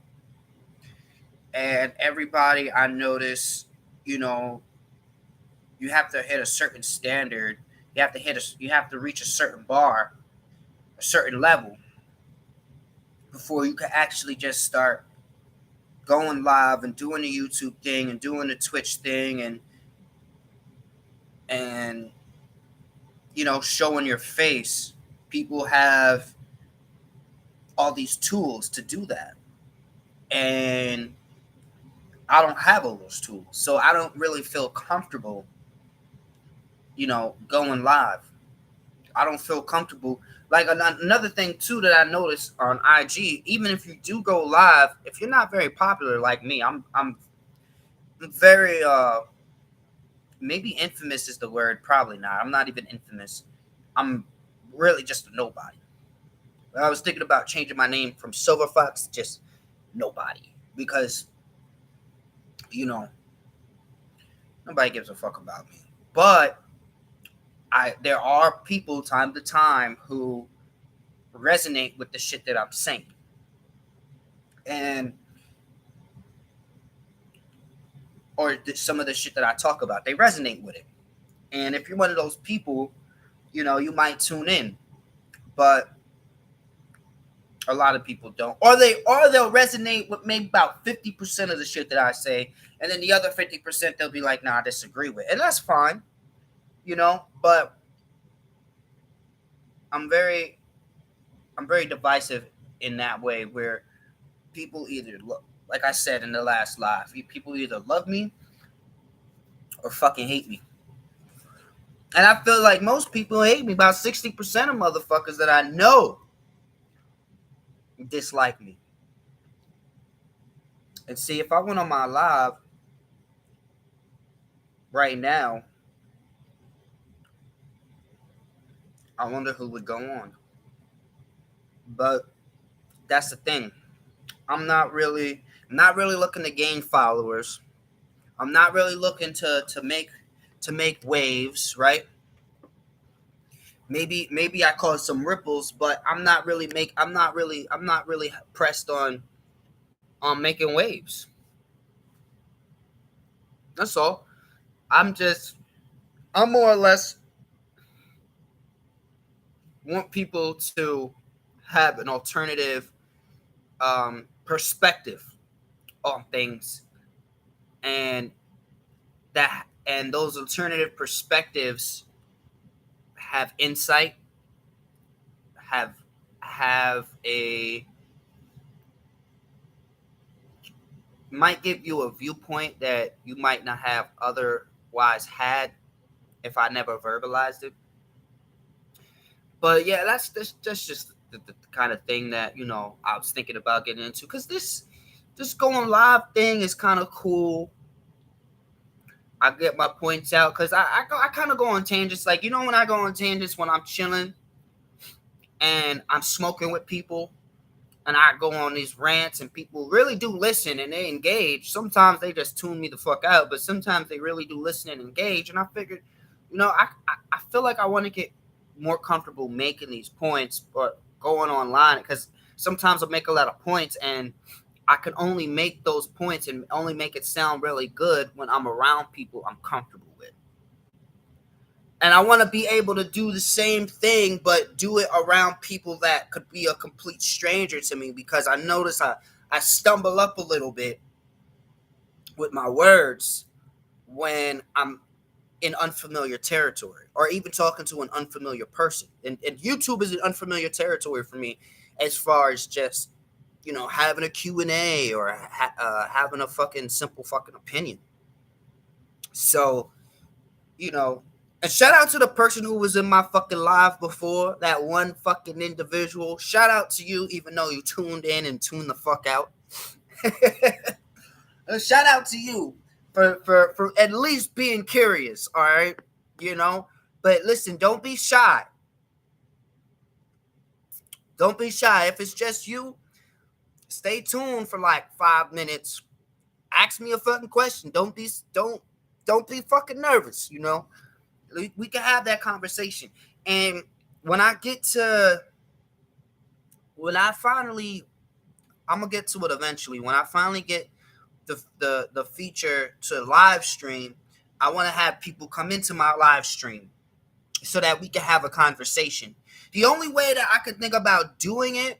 And everybody I notice, you have to hit a certain standard. You have to reach a certain bar, a certain level before you can actually just start going live and doing the YouTube thing and doing the Twitch thing and showing your face. People have all these tools to do that. And I don't have all those tools. So I don't really feel comfortable, going live. I don't feel comfortable. Like another thing too that I noticed on IG, even if you do go live, if you're not very popular like me, I'm very maybe infamous is the word, probably not. I'm not even infamous. I'm really just a nobody. I was thinking about changing my name from Silver Fox, just nobody, because nobody gives a fuck about me. But there are people time to time who resonate with the shit that I'm saying. And some of the shit that I talk about, they resonate with it. And if you're one of those people, you might tune in. But a lot of people don't. Or they'll resonate with maybe about 50% of the shit that I say, and then the other 50% they'll be like, nah, I disagree with. And that's fine. But I'm very divisive in that way, where people either look, like I said in the last live, people either love me or fucking hate me. And I feel like most people hate me. About 60% of motherfuckers that I know dislike me. And see, if I went on my live right now, I wonder who would go on. But that's the thing. I'm not really looking to gain followers. I'm not really looking to make waves, right? Maybe I cause some ripples, but I'm not really pressed on making waves. That's all. I'm more or less want people to have an alternative perspective on things, and those alternative perspectives have insight, have a might give you a viewpoint that you might not have otherwise had if I never verbalized it. But yeah, that's just the kind of thing that I was thinking about getting into, because this going live thing is kind of cool. I get my points out because I kind of go on tangents. Like, when I go on tangents when I'm chilling and I'm smoking with people and I go on these rants and people really do listen and they engage. Sometimes they just tune me the fuck out, but sometimes they really do listen and engage. And I figured, I feel like I want to get more comfortable making these points, but going online, because sometimes I make a lot of points and I can only make those points and only make it sound really good when I'm around people I'm comfortable with. And I want to be able to do the same thing, but do it around people that could be a complete stranger to me, because I notice I stumble up a little bit with my words when I'm in unfamiliar territory or even talking to an unfamiliar person. And YouTube is an unfamiliar territory for me as far as just, having a Q&A or having a fucking simple fucking opinion. So, and shout out to the person who was in my fucking live before, that one fucking individual. Shout out to you, even though you tuned in and tuned the fuck out. Shout out to you for at least being curious, all right? But listen, don't be shy. Don't be shy. If it's just you, stay tuned for like 5 minutes. Ask me a fucking question. Don't be fucking nervous, We can have that conversation. And when I finally, I'm gonna get to it eventually. When I finally get the feature to live stream, I want to have people come into my live stream so that we can have a conversation. The only way that I could think about doing it,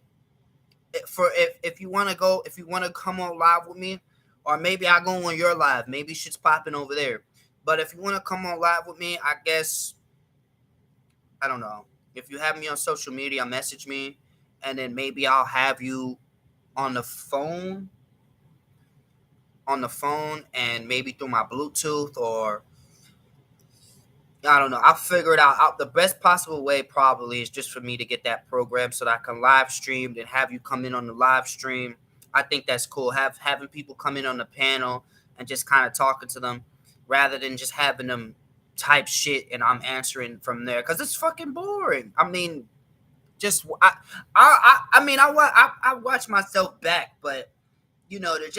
for if you want to come on live with me, or maybe I go on your live, maybe shit's popping over there. But if you want to come on live with me, I guess, I don't know. If you have me on social media, message me, and then maybe I'll have you on the phone, and maybe through my Bluetooth, or I don't know. I'll figure it out. The best possible way probably is just for me to get that program so that I can live stream and have you come in on the live stream. I think that's cool. Having people come in on the panel and just kind of talking to them, rather than just having them type shit and I'm answering from there, because it's fucking boring. I mean, I watch myself back, but to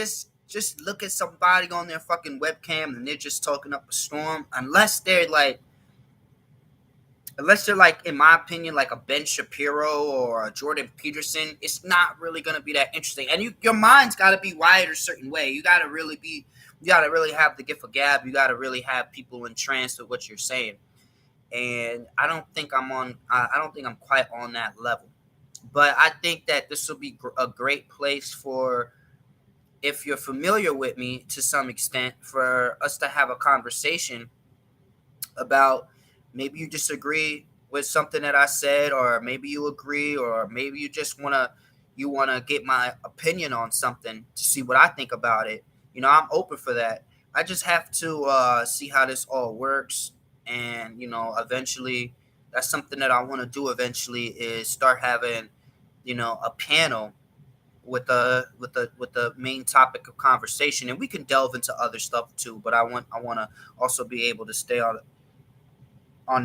just look at somebody on their fucking webcam and they're just talking up a storm, unless they're like, in my opinion, like a Ben Shapiro or a Jordan Peterson, it's not really going to be that interesting. And your mind's got to be wired a certain way. You got to really have the gift of gab. You got to really have people entranced with what you're saying. And I don't think I'm quite on that level. But I think that this will be a great place for, if you're familiar with me to some extent, for us to have a conversation about, maybe you disagree with something that I said, or maybe you agree, or maybe you just want to get my opinion on something to see what I think about it. I'm open for that. I just have to see how this all works. And, eventually, that's something that I want to do eventually, is start having, a panel with the main topic of conversation. And we can delve into other stuff too, but I want to also be able to stay on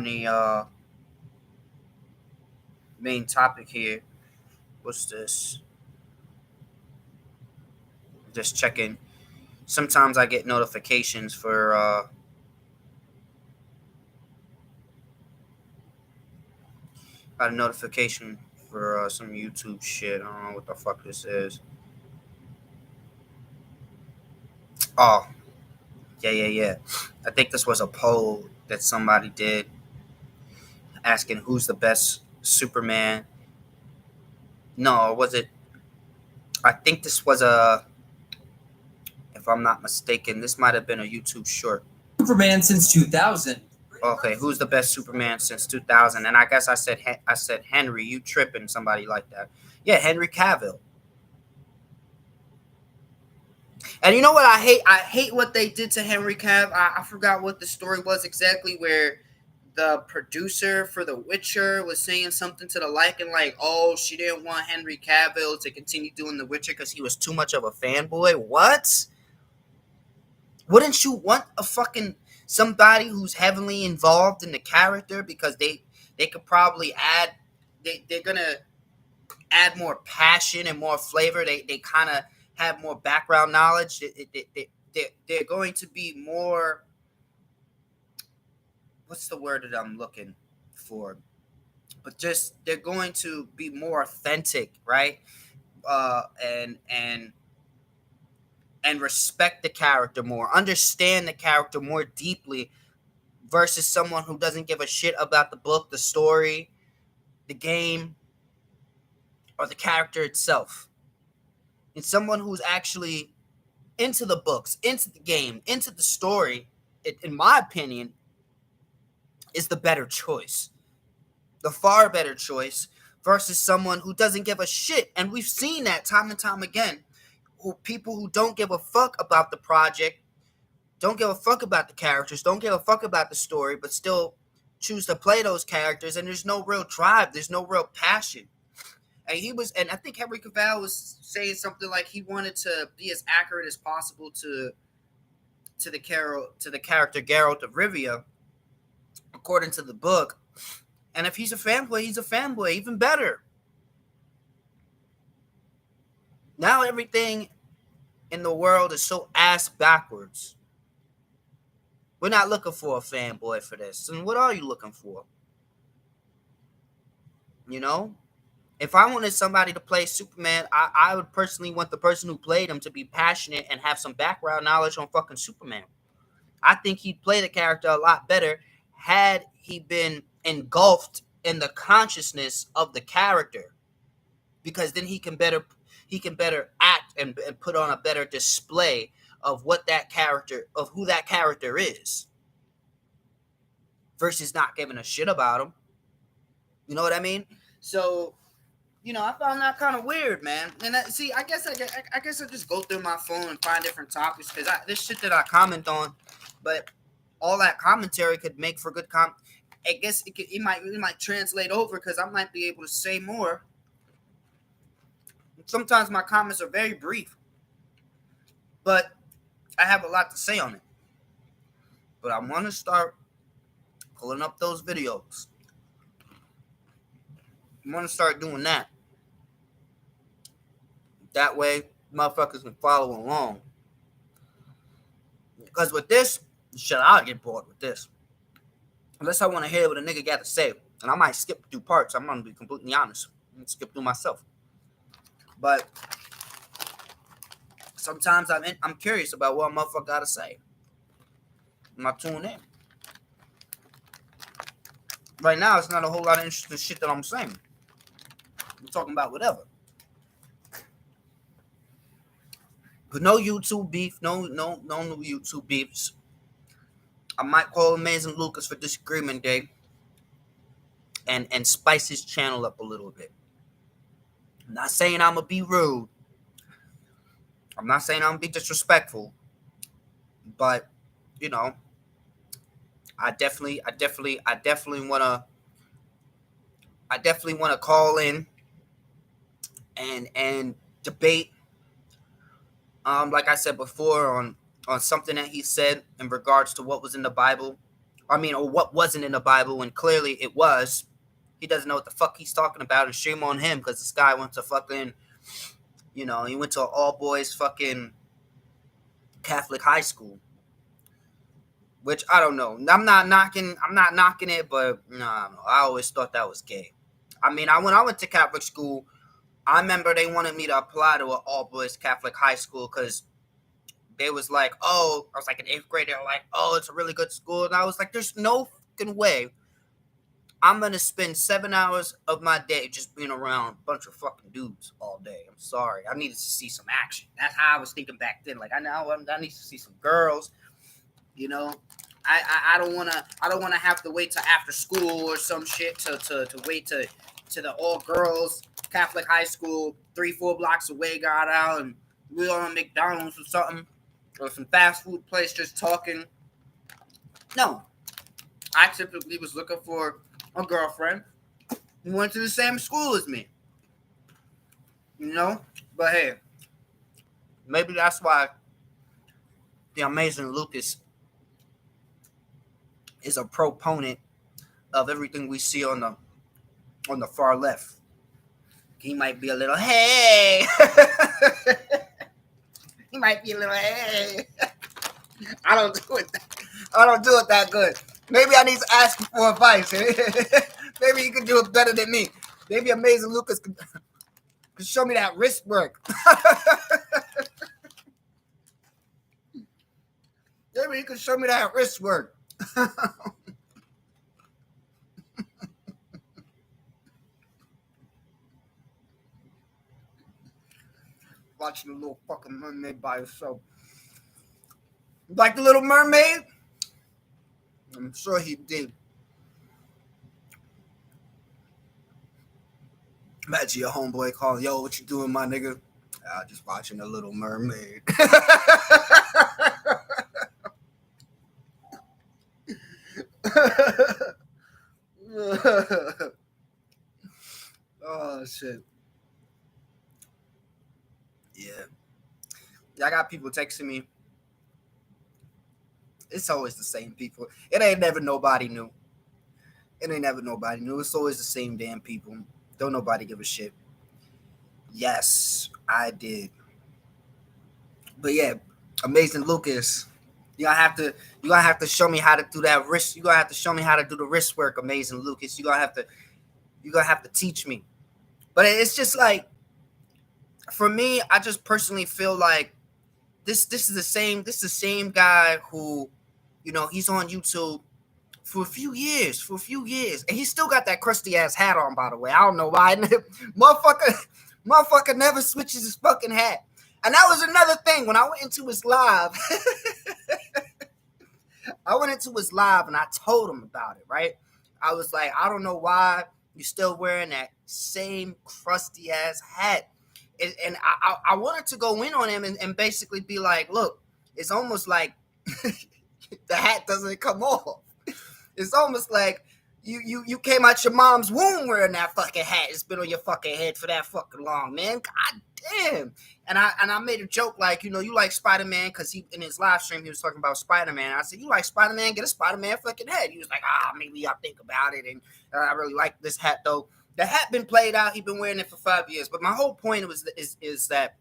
the main topic here. What's this? Just checking. Sometimes I get notifications for got a notification for some YouTube shit. I don't know what the fuck this is. Oh, yeah. I think this was a poll that somebody did, asking who's the best Superman. No, was it? I think this was if I'm not mistaken, this might have been a YouTube short. Superman since 2000. Okay, who's the best Superman since 2000? And I guess I said Henry. You tripping somebody like that? Yeah, Henry Cavill. And you know what I hate? I hate what they did to Henry Cavill. I forgot what the story was exactly, where the producer for The Witcher was saying something to the like, oh, she didn't want Henry Cavill to continue doing The Witcher because he was too much of a fanboy. What? Wouldn't you want a fucking somebody who's heavily involved in the character, because they could probably add, they're gonna add more passion and more flavor. They kind of have more background knowledge. They're going to be more, what's the word that I'm looking for? But just they're going to be more authentic, right? And respect the character more, understand the character more deeply, versus someone who doesn't give a shit about the book, the story, the game, or the character itself. And someone who's actually into the books, into the game, into the story, in my opinion, is the better choice. The far better choice, versus someone who doesn't give a shit. And we've seen that time and time again. People who don't give a fuck about the project, don't give a fuck about the characters, don't give a fuck about the story, but still choose to play those characters, and there's no real drive, there's no real passion. And I think Henry Cavill was saying something like he wanted to be as accurate as possible to the character Geralt of Rivia, according to the book. And if he's a fanboy, he's a fanboy, even better. Now everything in the world is so ass backwards. We're not looking for a fanboy for this. And what are you looking for? You know? If I wanted somebody to play Superman, I would personally want the person who played him to be passionate and have some background knowledge on fucking Superman. I think he'd play the character a lot better had he been engulfed in the consciousness of the character, because then he can better act and put on a better display of what that character, of who that character is, versus not giving a shit about him. You know what I mean? So, I found that kind of weird, man. And I guess I just go through my phone and find different topics, because this shit that I comment on, but all that commentary could make for good I guess it might translate over, because I might be able to say more. Sometimes my comments are very brief, but I have a lot to say on it. But I want to start pulling up those videos. I want to start doing that. That way, motherfuckers can follow along. Because with this, shit, I'll get bored with this. Unless I want to hear what a nigga got to say. And I might skip through parts. I'm going to be completely honest. I'm going to skip through myself. But sometimes I'm curious about what a motherfucker got to say. I'm not tuning in. Right now, it's not a whole lot of interesting shit that I'm saying. I'm talking about whatever. But no YouTube beef. No YouTube beefs. I might call Amazing Lucas for Disagreement Day and spice his channel up a little bit. I'm not saying I'm gonna be rude. I'm not saying I'm gonna be disrespectful. But I definitely wanna call in and debate. Like I said before, on something that he said in regards to what was in the Bible. Or what wasn't in the Bible, and clearly it was. He doesn't know what the fuck he's talking about, and shame on him, because this guy went to fucking, he went to an all-boys fucking Catholic high school. Which, I don't know. I'm not knocking it, but no, I always thought that was gay. When I went to Catholic school, I remember they wanted me to apply to an all-boys Catholic high school, because they was like, oh, I was like in 8th grade. They were like, oh, it's a really good school. And I was like, there's no fucking way I'm going to spend 7 hours of my day just being around a bunch of fucking dudes all day. I'm sorry. I needed to see some action. That's how I was thinking back then. Like, I need to see some girls, I don't wanna have to wait till after school or some shit to wait to the all girls Catholic high school 3-4 blocks away got out and we on McDonald's or something or some fast food place just talking. No, I typically was looking for a girlfriend who went to the same school as me. You know, but hey, maybe that's why the amazing Lucas is a proponent of everything we see on the far left. He might be a little hey. He might be a little hey. I don't do it. I don't do it that good. Maybe I need to ask him for advice. Maybe he could do it better than me. Maybe Amazing Lucas could show me that wrist work. Maybe he could show me that wrist work. Watching the Little fucking Mermaid by herself. Like the Little Mermaid? I'm sure he did. Imagine your homeboy calling, yo, what you doing, my nigga? Just watching the Little Mermaid. Oh shit. Yeah. I got people texting me. It's always the same people. It ain't never nobody new. It ain't never nobody new. It's always the same damn people. Don't nobody give a shit. Yes, I did. But yeah, Amazing Lucas. You gonna have to show me how to do that wrist. You gonna have to show me how to do the wrist work, Amazing Lucas. You gonna have to teach me. But it's just like for me, I just personally feel like this is the same guy who, he's on YouTube for a few years, and he still got that crusty ass hat on. By the way, I don't know why, motherfucker never switches his fucking hat. And that was another thing when I went into his live. I went into his live and I told him about it. Right, I was like, I don't know why you're still wearing that same crusty ass hat. And I wanted to go in on him and basically be like, look, it's almost like the hat doesn't come off. It's almost like you came out your mom's womb wearing that fucking hat. It's been on your fucking head for that fucking long, man. God damn. And I made a joke like, you like Spider-Man, because he in his live stream he was talking about Spider-Man. I said, you like Spider-Man? Get a Spider-Man fucking hat. He was like, maybe I'll think about it. And I really like this hat though. The hat been played out. He's been wearing it for 5 years. But my whole point is that,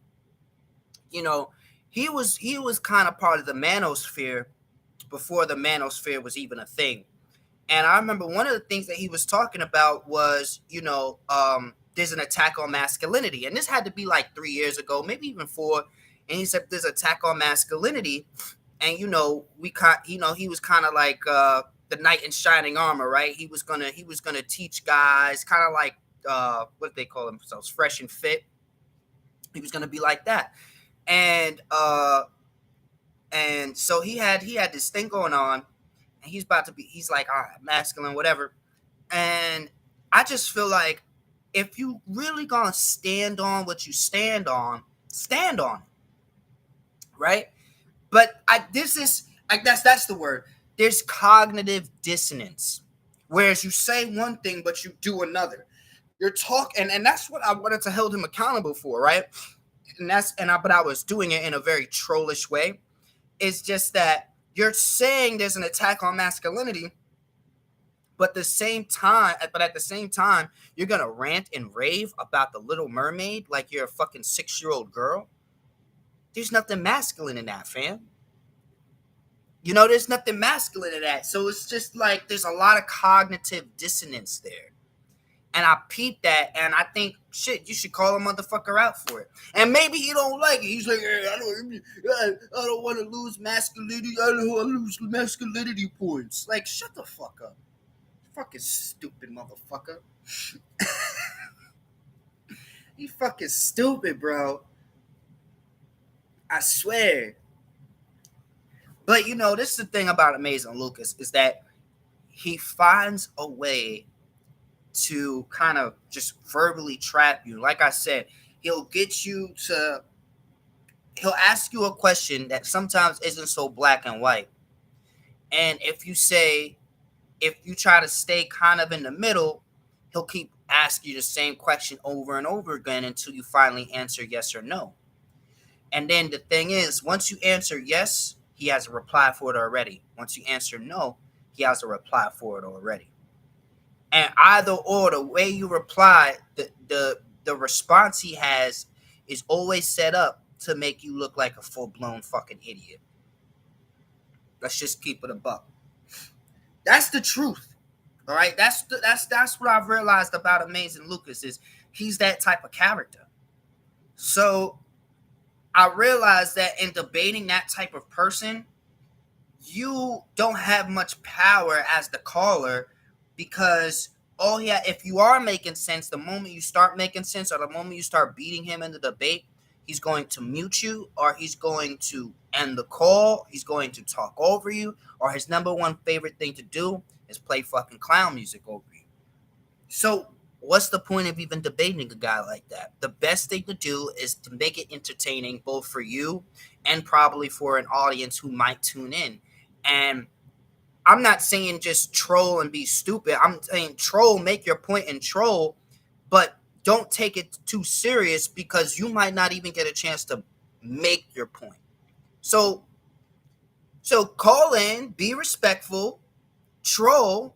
he was kind of part of the manosphere before the manosphere was even a thing. And I remember one of the things that he was talking about was, there's an attack on masculinity. And this had to be like 3 years ago, maybe even 4. And he said there's an attack on masculinity. And, he was kind of like the knight in shining armor, right? He was gonna teach guys kind of like what they call themselves, fresh and fit. He was gonna be like that. And so he had this thing going on. And he's like, all right, masculine, whatever. And I just feel like if you really gonna stand on what you stand on it, right? But that's the word. There's cognitive dissonance, whereas you say one thing but you do another. You're talking, and that's what I wanted to hold him accountable for, right? But I was doing it in a very trollish way. It's just that you're saying there's an attack on masculinity, but at the same time, you're gonna rant and rave about the Little Mermaid like you're a fucking 6-year-old girl. There's nothing masculine in that, fam. There's nothing masculine in that. So it's just like there's a lot of cognitive dissonance there. And I peeped that, and I think, shit, you should call a motherfucker out for it. And maybe he don't like it. He's like, hey, I don't want to lose masculinity. I don't want to lose masculinity points. Like, shut the fuck up. Fucking stupid motherfucker. You fucking stupid, bro. I swear. But this is the thing about Amazing Lucas is that he finds a way to kind of just verbally trap you. Like I said, he'll ask you a question that sometimes isn't so black and white. And if you try to stay kind of in the middle, he'll keep asking you the same question over and over again until you finally answer yes or no. And then the thing is, once you answer yes, he has a reply for it already. Once you answer no, he has a reply for it already. And either or, the way you reply, the response he has is always set up to make you look like a full-blown fucking idiot. Let's just keep it a buck. That's the truth. All right, that's what I've realized about Amazing Lucas is he's that type of character. So I realized that in debating that type of person, you don't have much power as the caller, because if you are making sense, the moment you start making sense or the moment you start beating him in the debate, he's going to mute you, or he's going to end the call, he's going to talk over you, or his number one favorite thing to do is play fucking clown music over you. So what's the point of even debating a guy like that? The best thing to do is to make it entertaining, both for you and probably for an audience who might tune in. And I'm not saying just troll and be stupid. I'm saying troll, make your point and troll, but don't take it too serious, because you might not even get a chance to make your point. So call in, be respectful, troll,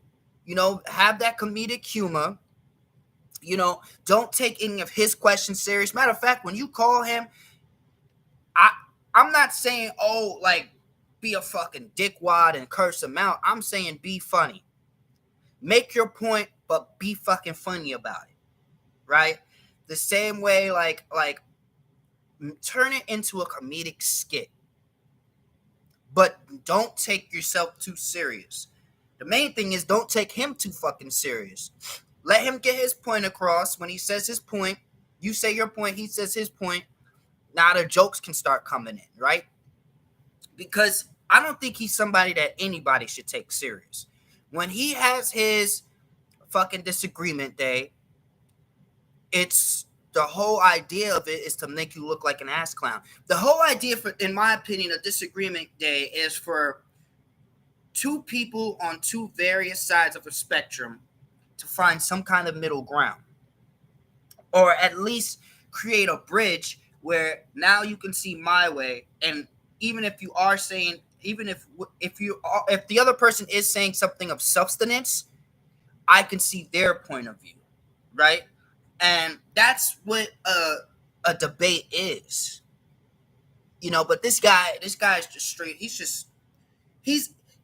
have that comedic humor. Don't take any of his questions serious. Matter of fact, when you call him, I'm not saying, be a fucking dickwad and curse him out. I'm saying be funny. Make your point, but be fucking funny about it. Right? The same way, like turn it into a comedic skit. But don't take yourself too serious. The main thing is, don't take him too fucking serious. Let him get his point across. When he says his point, you say your point, he says his point. Now the jokes can start coming in, right? Because I don't think he's somebody that anybody should take serious. When he has his fucking disagreement day, it's the whole idea of it is to make you look like an ass clown. The whole idea, in my opinion, of disagreement day is for two people on two various sides of a spectrum to find some kind of middle ground, or at least create a bridge where now you can see my way. And even if you are saying, even if the other person is saying something of substance, I can see their point of view, right? And that's what a debate is, But this guy is just straight. He's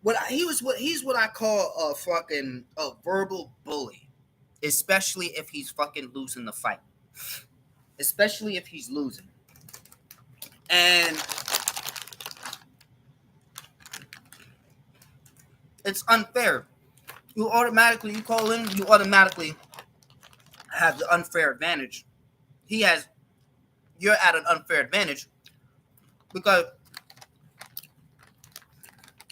what I call a verbal bully, especially if he's fucking losing the fight, especially if he's losing. And it's unfair. You call in, you automatically have the unfair advantage. You're at an unfair advantage, because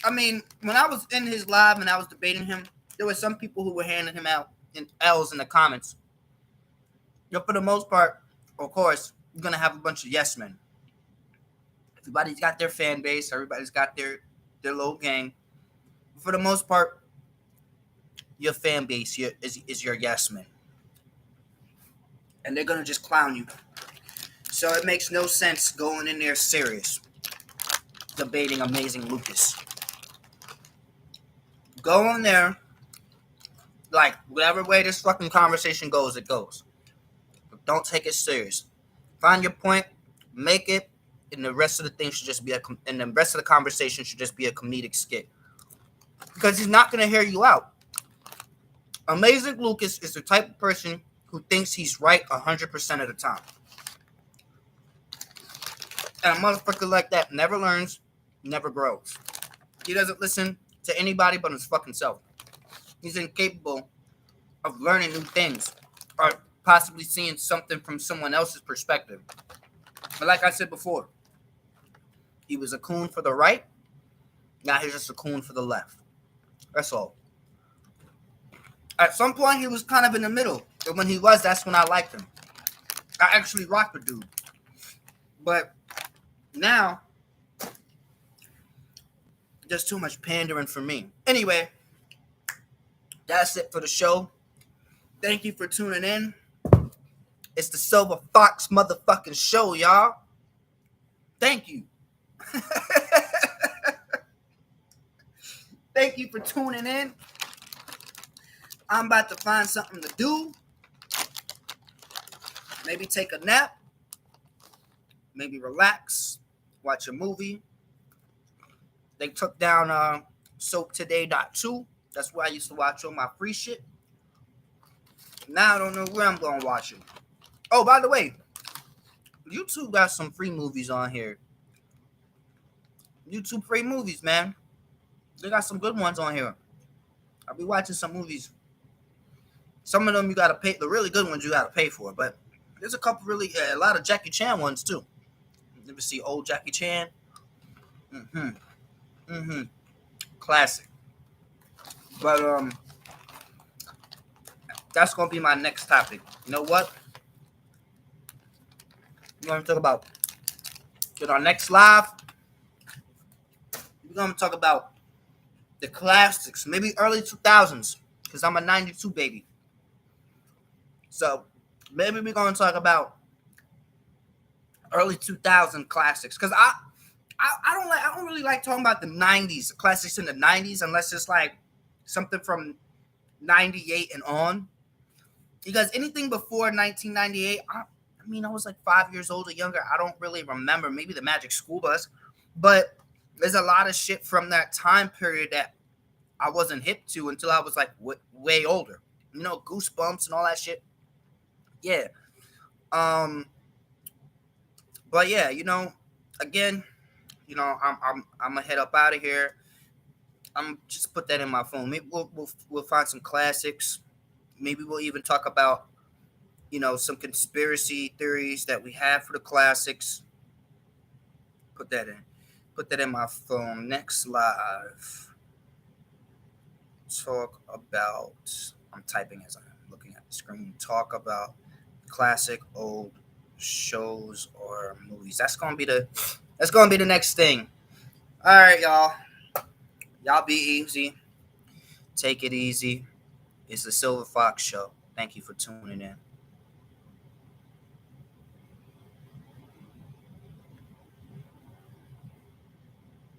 when I was in his live and I was debating him, there were some people who were handing him out in L's in the comments. But for the most part, of course, you're gonna have a bunch of yes men. Everybody's got their fan base. Everybody's got their little gang. For the most part, your fan base is your yes men, and they're gonna just clown you. So it makes no sense going in there serious, debating Amazing Lucas. Go in there, like, whatever way this fucking conversation goes, it goes. But don't take it serious. Find your point, make it, and the rest of the thing should just be and the rest of the conversation should just be a comedic skit. Because he's not gonna hear you out. Amazing Lucas is the type of person who thinks he's right 100% of the time. And a motherfucker like that never learns, never grows. He doesn't listen to anybody but his fucking self. He's incapable of learning new things or possibly seeing something from someone else's perspective. But like I said before, he was a coon for the right, Now he's just a coon for the left. That's all. At some point, he was kind of in the middle. And when he was, that's when I liked him. I actually rocked the dude. But now, there's too much pandering for me. Anyway, that's it for the show. Thank you for tuning in. It's the Silver Fox motherfucking show, y'all. Thank you. Thank you for tuning in. I'm about to find something to do. Maybe take a nap. Maybe relax. Watch a movie. They took down SoapToday.2. That's where I used to watch all my free shit. Now I don't know where I'm going to watch it. Oh, by the way, YouTube got some free movies on here. YouTube free movies, man. They got some good ones on here. I'll be watching some movies. Some of them you gotta pay. The really good ones you gotta pay for, but there's a couple a lot of Jackie Chan ones too. You ever see old Jackie Chan? Classic. But that's gonna be my next topic. You know what? We're gonna talk about in our next live. We're gonna talk about the classics, maybe early 2000s, because I'm a 92 baby. So maybe we're gonna talk about early 2000 classics, because I don't really like talking about the 90s, classics in the 90s, unless it's like something from 98 and on. Because anything before 1998, I was like 5 years old or younger. I don't really remember. Maybe the Magic School Bus, but there's a lot of shit from that time period that I wasn't hip to until I was like way older. You know, Goosebumps and all that shit. Yeah. But yeah, again, I'm gonna head up out of here. I'm just put that in my phone. Maybe we'll find some classics. Maybe we'll even talk about some conspiracy theories that we have for the classics. Put that in my phone. Next live. Talk about. I'm typing as I'm looking at the screen. Talk about classic old shows or movies. That's gonna be the next thing. All right, y'all. Y'all be easy. Take it easy. It's the Silver Fox Show. Thank you for tuning in.